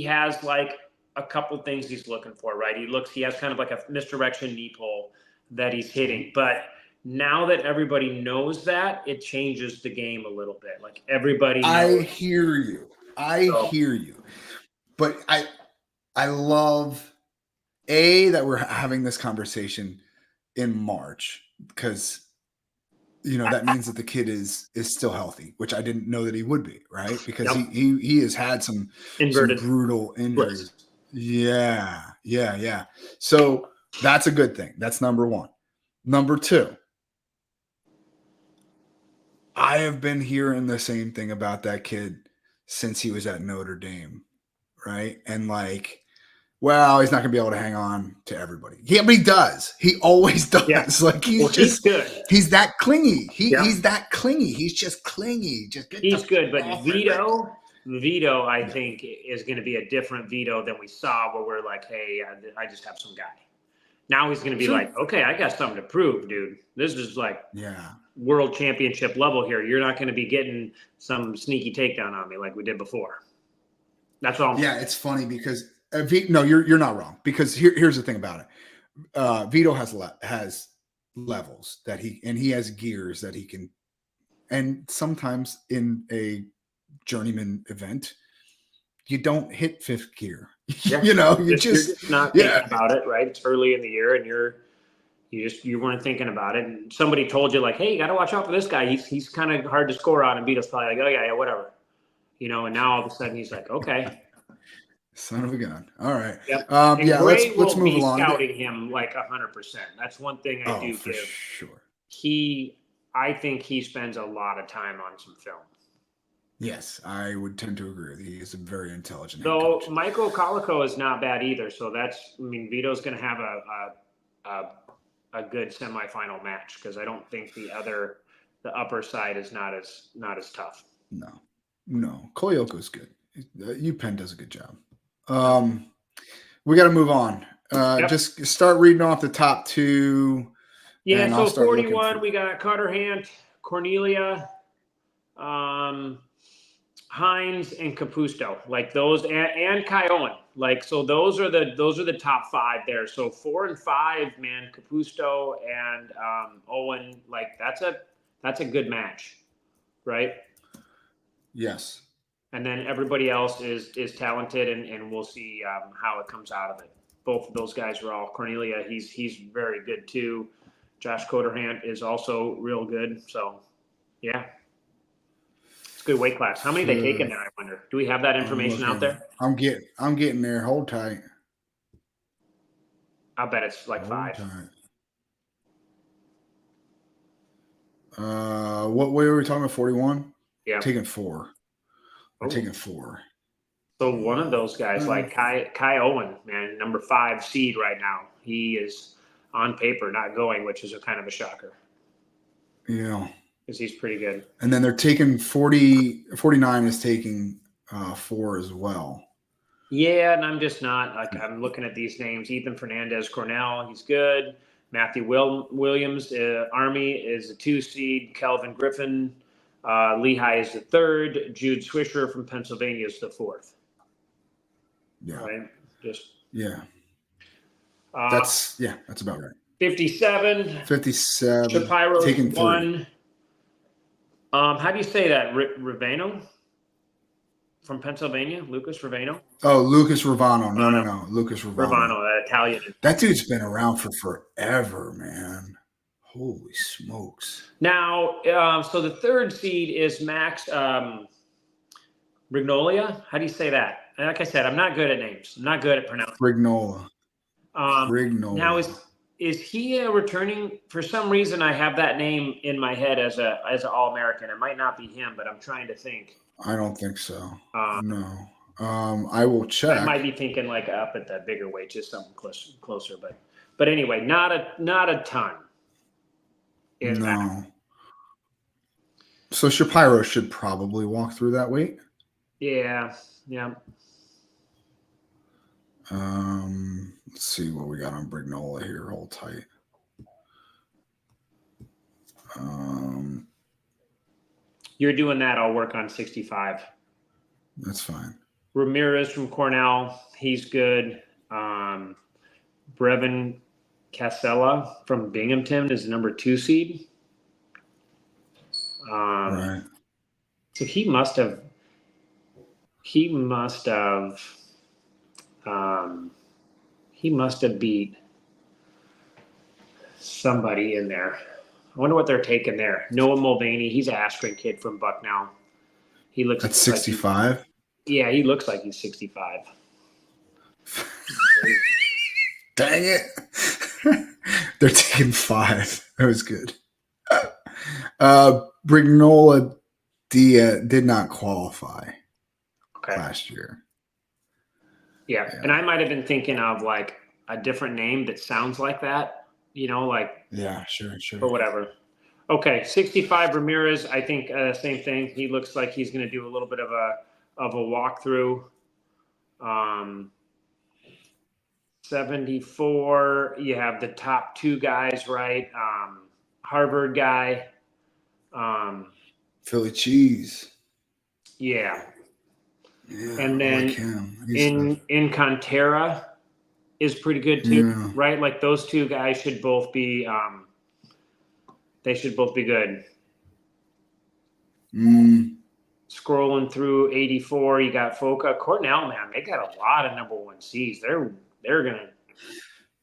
has like a couple things he's looking for, right? He has kind of like a misdirection knee pull that he's hitting. But now that everybody knows that, it changes the game a little bit. Like everybody knows.
I hear you. But I love that we're having this conversation in March, because that means that the kid is still healthy, which I didn't know that he would be, right? Because he has had some brutal injuries. Yeah. So that's a good thing. That's number 1. Number 2, I have been hearing the same thing about that kid since he was at Notre Dame, right? And like, well, he's not going to be able to hang on to everybody. Yeah, but he does. He always does. Yeah. Like he's good. He's that clingy. He's that clingy. He's just clingy.
He's good, but Vito, I think is going to be a different Vito than we saw, where we're like, hey, I just have some guy. Now he's going to be like, okay, I got something to prove, dude. This is like world championship level here. You're not going to be getting some sneaky takedown on me like we did before. That's all.
It's funny because no, you're not wrong, because here's the thing about it. Vito has levels that he has gears that he can, and sometimes in a journeyman event, you don't hit 5th gear. You're just
not thinking about it, right? It's early in the year, and you weren't thinking about it. And somebody told you like, hey, you got to watch out for this guy. He's kind of hard to score on, and Vito's probably like, oh yeah, whatever. And now all of a sudden he's like, okay.
Son of a gun. All right.
Yep.
Let's move along.
Scouting him like 100%. That's one thing I do
for
give.
Sure.
I think he spends a lot of time on some film.
Yes, I would tend to agree with you. He is a very intelligent.
Though Michael Colico is not bad either. So Vito's going to have a good semifinal match, because I don't think the upper side is not as tough.
No, Koyoko's good. UPenn does a good job. We got to move on. Just start reading off the top 2.
Yeah,
and
so
I'll start looking
41,
for.
we got Carter Hant, Cornelia, Hines, and Capusto, like those, and Kai Owen. Like, so those are the top 5 there. So 4 and 5, man, Capusto and Owen, like that's a good match, right?
Yes.
And then everybody else is talented, and we'll see how it comes out of it. Both of those guys are all Cornelia. He's very good too. Josh Coderhant is also real good. So, yeah, it's a good weight class. How many they take in there? I wonder. Do we have that information out there?
I'm getting there. Hold tight.
I bet it's like
Hold
5.
tight. What way were we talking about? 41?
Yeah,
Taking 4. We're
Oh.
taking 4.
So one of those guys, like Kai Owen, man, number 5 seed right now. He is on paper not going, which is a kind of a shocker.
Yeah.
Because he's pretty good.
And then they're taking 49 is taking 4 as well.
Yeah, and I'm just not like I'm looking at these names. Ethan Fernandez Cornell, he's good. Matthew Williams, Army is a 2 seed. Kelvin Griffin, Lehigh is the 3rd. Jude Swisher from Pennsylvania is the 4th.
Yeah.
Right. Just
yeah. That's about right.
57.
57.
Shapiro's
taking
1. How do you say that? Ravano from Pennsylvania, Lucas Ravano.
Oh, Lucas Ravano. No. Lucas Ravano.
Ravano, that Italian.
That dude's been around for forever, man. Holy smokes.
Now, so the 3rd seed is Max Brignolia. How do you say that? Like I said, I'm not good at names. I'm not good at pronouncing.
Brignola.
Now, is he returning? For some reason, I have that name in my head as an All-American. It might not be him, but I'm trying to think.
I don't think so. No. I will check.
I might be thinking like up at the bigger weight, just something closer. But anyway, not a ton. In that.
So Shapiro should probably walk through that weight.
Yeah.
Let's see what we got on Brignola here. Hold tight.
You're doing that. I'll work on 65.
That's fine.
Ramirez from Cornell, he's good. Brevin Casella from Binghamton is the number 2 seed.
Right.
So he must have beat somebody in there. I wonder what they're taking there. Noah Mulvaney, he's an Askren kid from Bucknell. He looks
at 65.
Yeah, he looks like he's 65.
Dang it. They're taking 5. That was good. Brignola did not qualify last year.
Yeah, and I might have been thinking of like a different name that sounds like that, like.
Yeah, sure.
Or whatever. Okay, 65 Ramirez, I think same thing. He looks like he's going to do a little bit of a walkthrough. 74, you have the top 2 guys, right? Harvard guy.
Philly Cheese.
Yeah.
Yeah,
and then in Cantera is pretty good too, right? Like those 2 guys should both be they should both be good. Scrolling through 84, you got Foca. Cornell, man, they got a lot of number 1 seeds. They're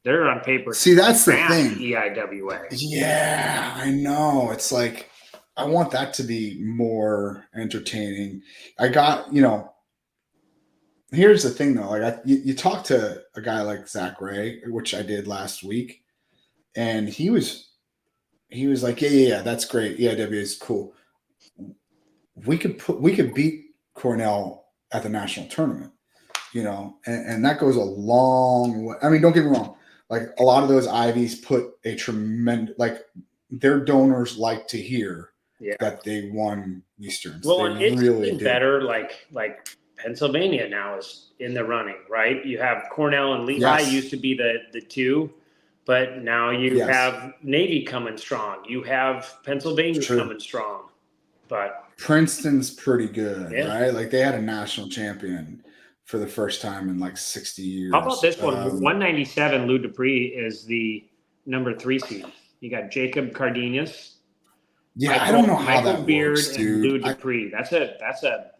on paper.
See, that's the thing.
EIWA.
Yeah, I know. It's like I want that to be more entertaining. I got, here's the thing though. Like you talk to a guy like Zach Ray, which I did last week, and he was like, yeah, that's great. EIWA is cool. We could beat Cornell at the national tournament, and that goes a long way. I mean, don't get me wrong. Like a lot of those Ivies put a tremendous, like their donors like to hear that they won Easterns.
Well,
and it's really
better. Like Pennsylvania now is in the running, right? You have Cornell and Lehigh used to be the 2. But now you
Yes.
have Navy coming strong. You have Pennsylvania
True.
coming strong. But
Princeton's pretty good,
Yeah.
right? Like they had a national champion for the first time in like 60 years.
how about this one? 197, Lou Dupree is the number 3 seed. You got Jacob Cardenas.
Yeah, I don't know how
Michael
that
Beard
works,
and
dude.
Lou Dupree. That's a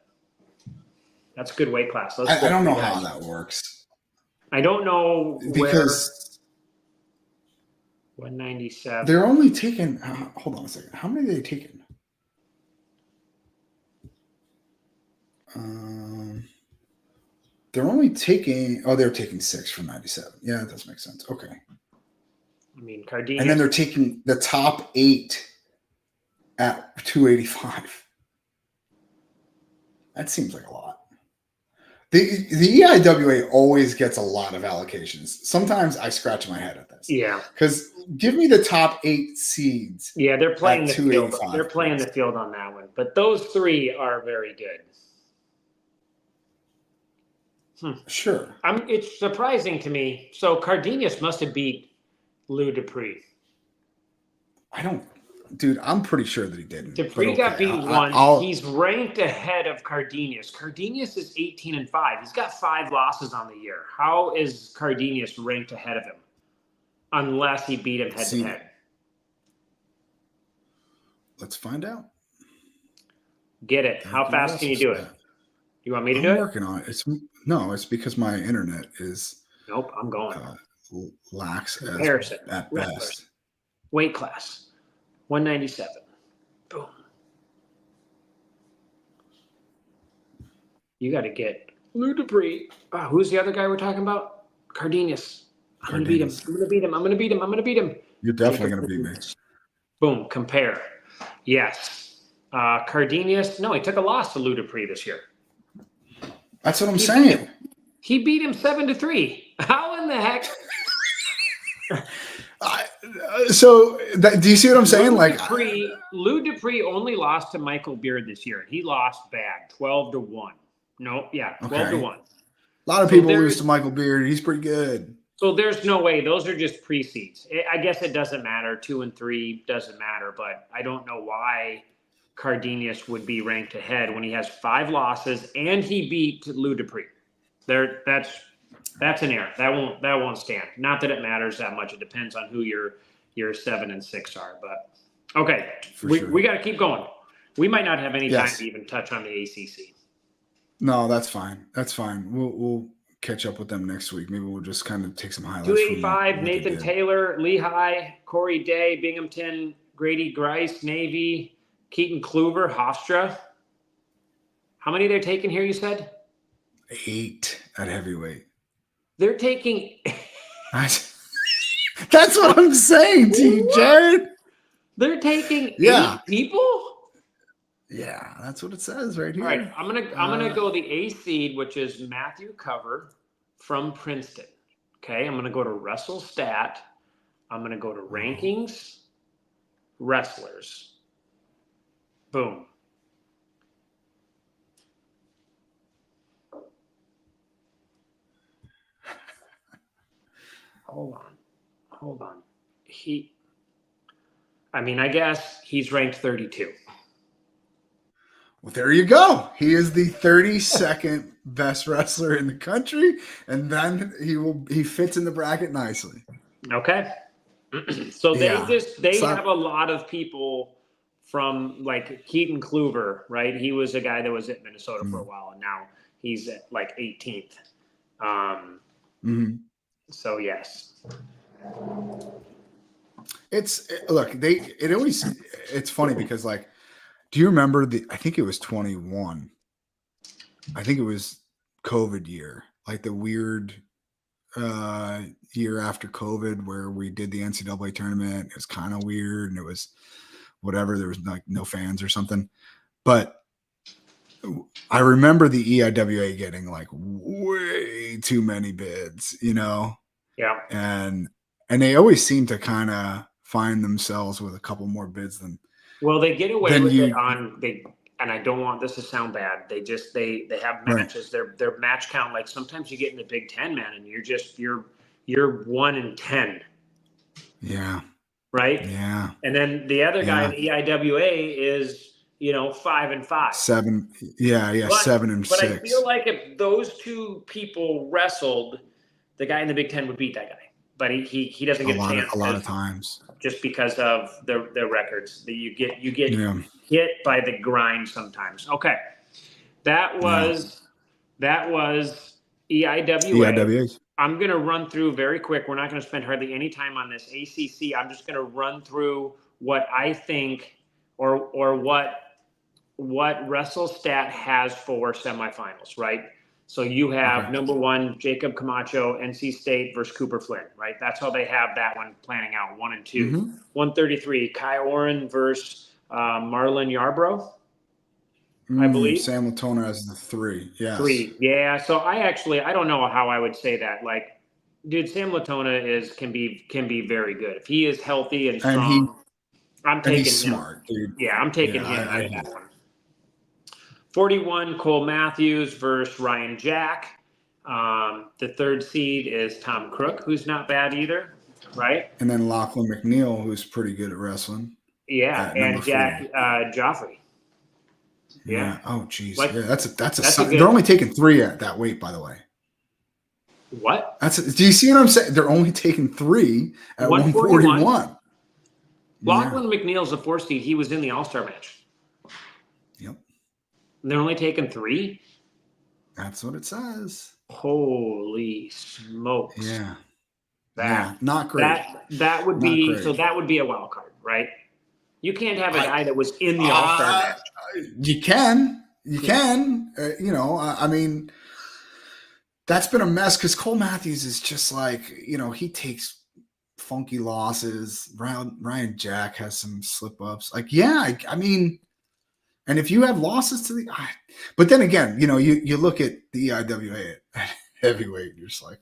good weight class. Those
I don't know
three
how
guys.
that works
I don't know
because
197.
they're only taking. Hold on a second. How many are they taking? They're only taking. Oh, they're taking 6 from 97. Yeah, that does make sense. Okay.
I mean, Cardenas.
And then they're taking the top 8 at 285. That seems like a lot. The EIWA always gets a lot of allocations. Sometimes I scratch my head at this.
Yeah.
Because give me the top 8 seeds.
Yeah, they're playing
at
the field.
285.
They're playing the field on that one. But those 3 are very good.
Sure.
It's surprising to me. So Cardenas must have beat Lou Dupree.
Dude, I'm pretty sure that he didn't.
Dupree got beat once. He's ranked ahead of Cardenas. Cardenas is 18-5. He's got 5 losses on the year. How is Cardenas ranked ahead of him? Unless he beat him head to head.
Let's find out.
Get it. How fast can you do it? You want me to do it?
I'm working on it. It's because my internet is
Nope, I'm going.
lax
Comparison.
at
Wrestlers.
best.
Weight class. 197. Boom. You got to get Lou Dupree. Who's the other guy we're talking about? Cardenas. I'm going to beat him. I'm going to beat him.
You're definitely going to beat me.
Boom. Compare. Yes. Cardenas. No, he took a loss to Lou Dupree this year.
That's what I'm saying.
He beat him 7-3. How in the heck?
Do you see what I'm saying?
Lou Dupree only lost to Michael Beard this year. He lost bad, 12-1. No, yeah, 12-1.
A lot of people lose to Michael Beard. He's pretty good.
So there's no way. Those are just pre-seeds. I guess it doesn't matter. 2 and 3 doesn't matter, but I don't know why Cardenas would be ranked ahead when he has 5 losses and he beat Lou Dupree. That's an error. That won't stand. Not that it matters that much. It depends on who your 7 and 6 are. But okay, we got to keep going. We might not have any time to even touch on the ACC.
No, that's fine. That's fine. We'll catch up with them next week. Maybe we'll just kind of take some highlights.
285, Nathan Taylor, Lehigh, Corey Day, Binghamton, Grady Grice, Navy, Keaton Kluver, Hofstra. How many they're taking here, you said?
8 at heavyweight.
They're taking...
That's what I'm saying to you, Jared.
They're taking 8 people?
Yeah, that's what it says right here.
All right, I'm gonna go the A seed, which is Matthew Cover from Princeton. Okay, I'm gonna go to WrestleStat. I'm gonna go to rankings, wrestlers. Boom. Hold on. I guess he's ranked 32.
Well, there you go. He is the 32nd best wrestler in the country, and then he fits in the bracket nicely.
Okay. So they have a lot of people from like Keaton Kluver, right? He was a guy that was at Minnesota for a while, and now he's at like 18th. So yes. It's
funny because like, do you remember I think it was 21. I think it was COVID year, like the weird year after COVID where we did the NCAA tournament. It was kind of weird and it was whatever. There was like no fans or something. But I remember the EIWA getting like way too many bids, you know?
Yeah.
And they always seem to kind of find themselves with a couple more bids than.
Well, they get away with it and I don't want this to sound bad. They have matches. Right. Their match count. Like sometimes you get in the Big Ten, man, and you're 1 in 10
Yeah.
right?
Yeah.
And then the other guy in the EIWA is, 5-5.
7. Yeah. Yeah.
But
7 and
but I
6.
feel like if those two people wrestled, the guy in the Big Ten would beat that guy. But he doesn't get a chance
A lot of times.
just because of their records. That you get
Yeah.
hit by the grind sometimes. Okay, that was EIWA.
EIWAs.
I'm going to run through very quick. We're not going to spend hardly any time on this. ACC, I'm just going to run through what I think or what WrestleStat has for semifinals, right? So you have number 1, Jacob Camacho, NC State versus Cooper Flynn, right? That's how they have that one planning out, 1 and 2. 133, Kai Orrin versus Marlon Yarbrough, I believe.
Sam Latona as the 3. Yes.
3. Yeah. So I don't know how I would say that. Like, dude, Sam Latona can be very good. If he is healthy and strong, I'm taking
he's
him.
smart, dude.
Yeah, I'm taking him out of that one. 41, Cole Matthews versus Ryan Jack. The 3rd seed is Tom Crook, who's not bad either, right?
And then Lachlan McNeil, who's pretty good at wrestling.
Yeah, and Jack Joffrey. Yeah.
Oh, geez.
Like,
yeah, that's a
good,
they're only taking 3 at that weight, by the way.
What?
Do you see what I'm saying? They're only taking 3 at 141.
Lachlan McNeil's the 4th seed. He was in the All-Star match.
Yep.
They're only taking 3?
That's what it says.
Holy smokes.
Yeah. Not great.
That would be great. So that would be a wild card, right? You can't have a guy that was in the All-Star match.
You can. I mean, that's been a mess because Cole Matthews is just like, he takes funky losses. Ryan Jack has some slip-ups. Like, I mean, and if you have losses to but then again, you look at the EIWA at heavyweight, and you're just like,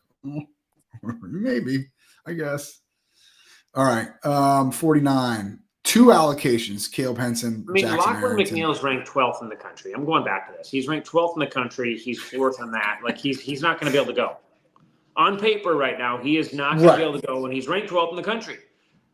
maybe, I guess. All right, 49. 2 allocations, Caleb Henson, Jackson
Lachlan
Arrington.
McNeil is ranked 12th in the country. I'm going back to this. He's ranked 12th in the country. He's 4th on that. Like, he's not going to be able to go. On paper right now, he is not going to be able to go when he's ranked 12th in the country.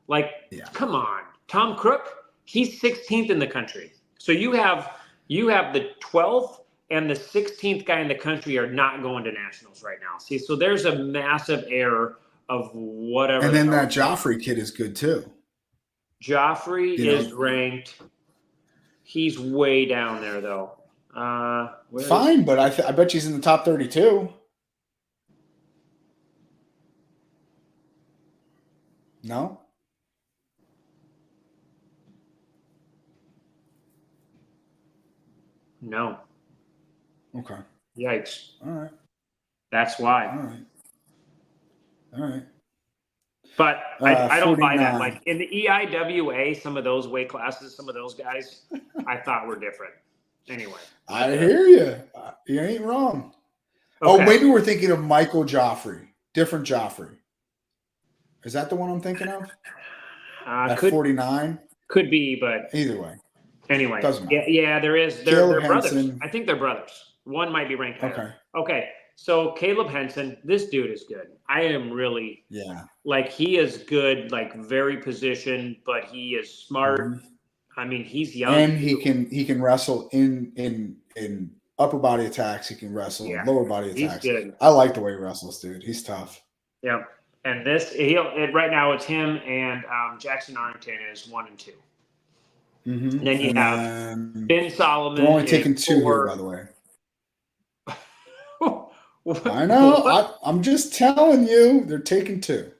Like, come on. Tom Crook, he's 16th in the country. So you have the 12th and the 16th guy in the country are not going to nationals right now. See, so there's a massive error of whatever.
And then that Joffrey kid is good too.
Joffrey is ranked. He's way down there, though.
Fine, but I bet he's in the top 32. No?
No.
Okay.
Yikes.
All right.
That's why.
All right.
But I don't buy that. Like, in the EIWA, some of those weight classes, some of those guys, I thought were different. Anyway.
I hear you. You ain't wrong. Okay. Oh, maybe we're thinking of Michael Joffrey. Different Joffrey. Is that the one I'm thinking of? At 49?
Could be, but
either way.
Anyway.
Doesn't matter.
Yeah, there is. They're brothers. I think they're brothers. One might be ranked higher. Okay. So Caleb Henson, this dude is good. I am really like, he is good, like very positioned, but he is smart. Mm-hmm. I mean, he's young.
And he can wrestle in upper body attacks. He can wrestle lower body attacks.
He's good.
I like the way he wrestles, dude. He's tough.
Yeah. And right now it's him and Jackson Arrington is 1 and 2.
Mm-hmm.
And then you have Ben Solomon.
They're only taking 2 here, by the way. I know. I'm just telling you, they're taking 2.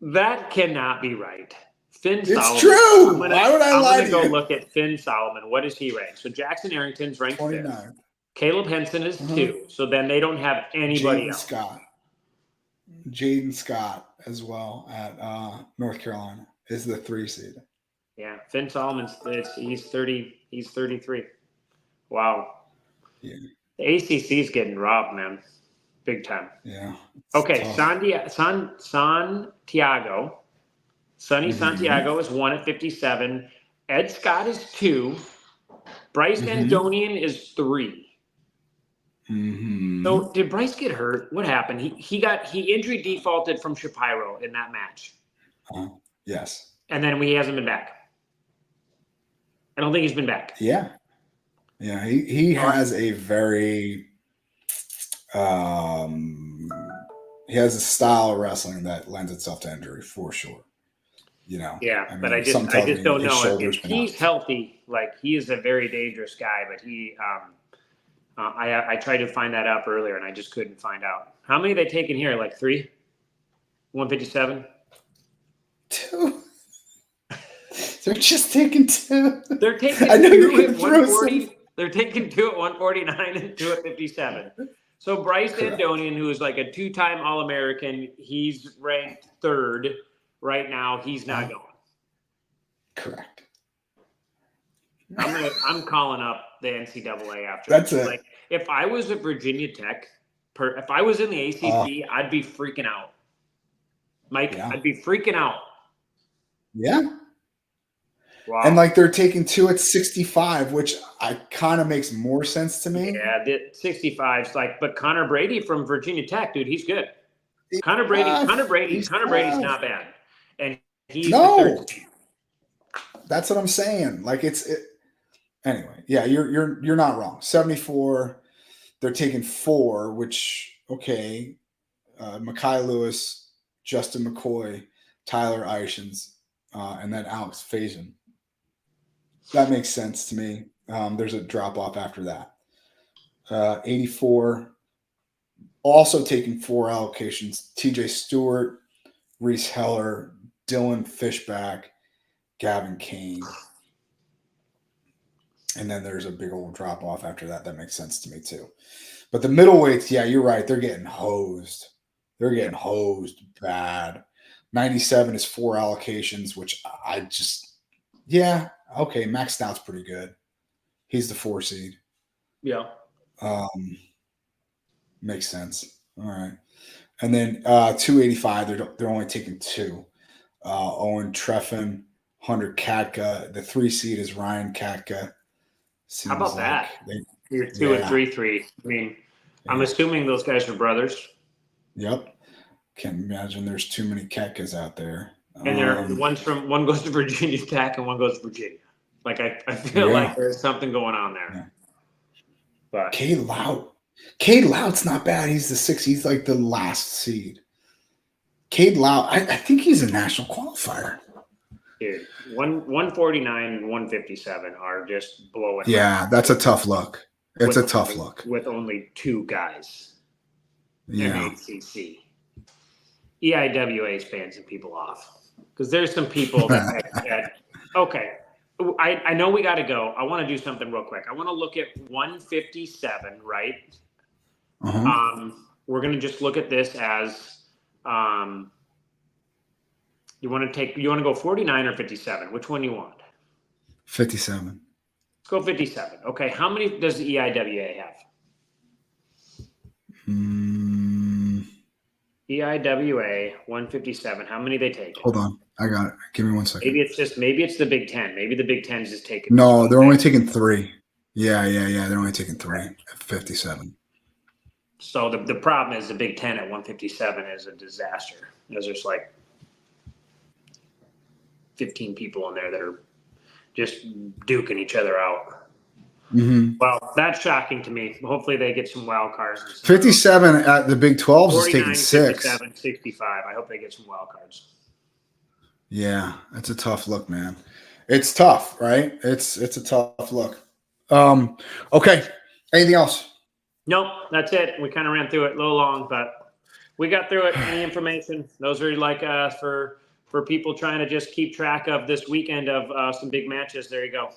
That cannot be right. Finn
Solomon.
It's
true. Why would I lie to you?
I'm going to go look at Finn Solomon. What is he ranked? So Jackson Arrington's ranked
29.
5th. Caleb Henson is 2. So then they don't have anybody else.
Jaden Scott as well at North Carolina is the 3 seed.
Yeah, Finn Solomon's he's 30. He's 33. Wow.
Yeah.
The ACC is getting robbed, man. Big time.
Yeah.
Okay, Santiago. Sonny Santiago is 1 at 57. Ed Scott is 2. Bryce Andonian is 3.
Mm-hmm.
So did Bryce get hurt? What happened? He injury defaulted from Shapiro in that match.
Yes.
And then he hasn't been back. I don't think he's been back.
Yeah. Yeah. He has a very he has a style of wrestling that lends itself to injury for sure.
Yeah,
I mean,
but I just don't know if he's healthy. Like, he is a very dangerous guy, but I tried to find that up earlier and I just couldn't find out. How many are they taking here? Like 3? 157?
2. They're just taking 2.
They're taking
I know
2
you're
at
gonna
140. They're taking 2 at 149 and 2 at 57. So Bryce Andonian, who is like a 2-time All-American, he's ranked 3rd right now. He's not going.
Correct.
I'm calling up the NCAA after
That's it.
Like, if I was at Virginia Tech, if I was in the ACC, I'd be freaking out. Mike, I'd be freaking out.
Yeah.
Wow.
And like they're taking 2 at 65, which kind of makes more sense to me.
Yeah, the 65's like, but Connor Brady from Virginia Tech, dude, he's good. Connor Brady's not bad, and he's the 3rd seed.
That's what I'm saying. Like anyway. Yeah, you're not wrong. 74. They're taking 4, which okay. Mekhi Lewis, Justin McCoy, Tyler Ishins, and then Alex Faison. That makes sense to me. There's a drop off after that. 84, also taking 4 allocations. TJ Stewart, Reese Heller, Dylan Fishback, Gavin Kane. And then there's a big old drop off after that. That makes sense to me too. But the middleweights, yeah, you're right. They're getting hosed. They're getting hosed bad. 97 is 4 allocations, which okay, Max Stout's pretty good. He's the 4 seed.
Yeah.
Makes sense. All right. And then 285, they're only taking 2. Owen Treffin, Hunter Katka. The 3 seed is Ryan Katka.
How about that? You're 2 and 3-3. I mean, I'm assuming those guys are brothers.
Yep. Can't imagine there's too many Katkas out there.
And one goes to Virginia Tech and one goes to Virginia. Like I feel like there's something going on there.
Yeah.
But
Cade Lout's not bad. He's the 6th. He's like the last seed. Cade Lout, I think he's a national qualifier.
Dude, 149 and 157 are just blowing.
Yeah, that's a tough look. It's a tough look.
With only 2 guys.
Yeah.
In ACC. EIWA is fanning some people off. Because there's some people that okay. I know we got to go. I want to do something real quick. I want to look at 157, right?
Uh-huh.
We're going to just look at this as you want to go 49 or 57? Which one you want?
57.
Let's go 57. Okay. How many does the EIWA have? EIWA 157. How many they take?
Hold on. I got it. Give me 1 second.
Maybe it's the Big Ten. Maybe the Big Ten's just taking.
No, they're only taking 3. Yeah. They're only taking 3 at 57.
So the problem is the Big Ten at 157 is a disaster. There's just like 15 people in there that are just duking each other out.
Mm-hmm.
Well, that's shocking to me. Hopefully they get some wild cards.
57 at the Big 12 is taking 6.
57, 65. I hope they get some wild cards.
Yeah, that's a tough look, man. It's tough, right? It's a tough look. Okay. Anything else?
Nope, that's it. We kind of ran through it a little long, but we got through it. Any information? Those are like for people trying to just keep track of this weekend of some big matches. There you go.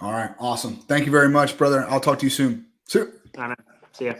All right. Awesome. Thank you very much, brother. I'll talk to you soon. See you.
See ya.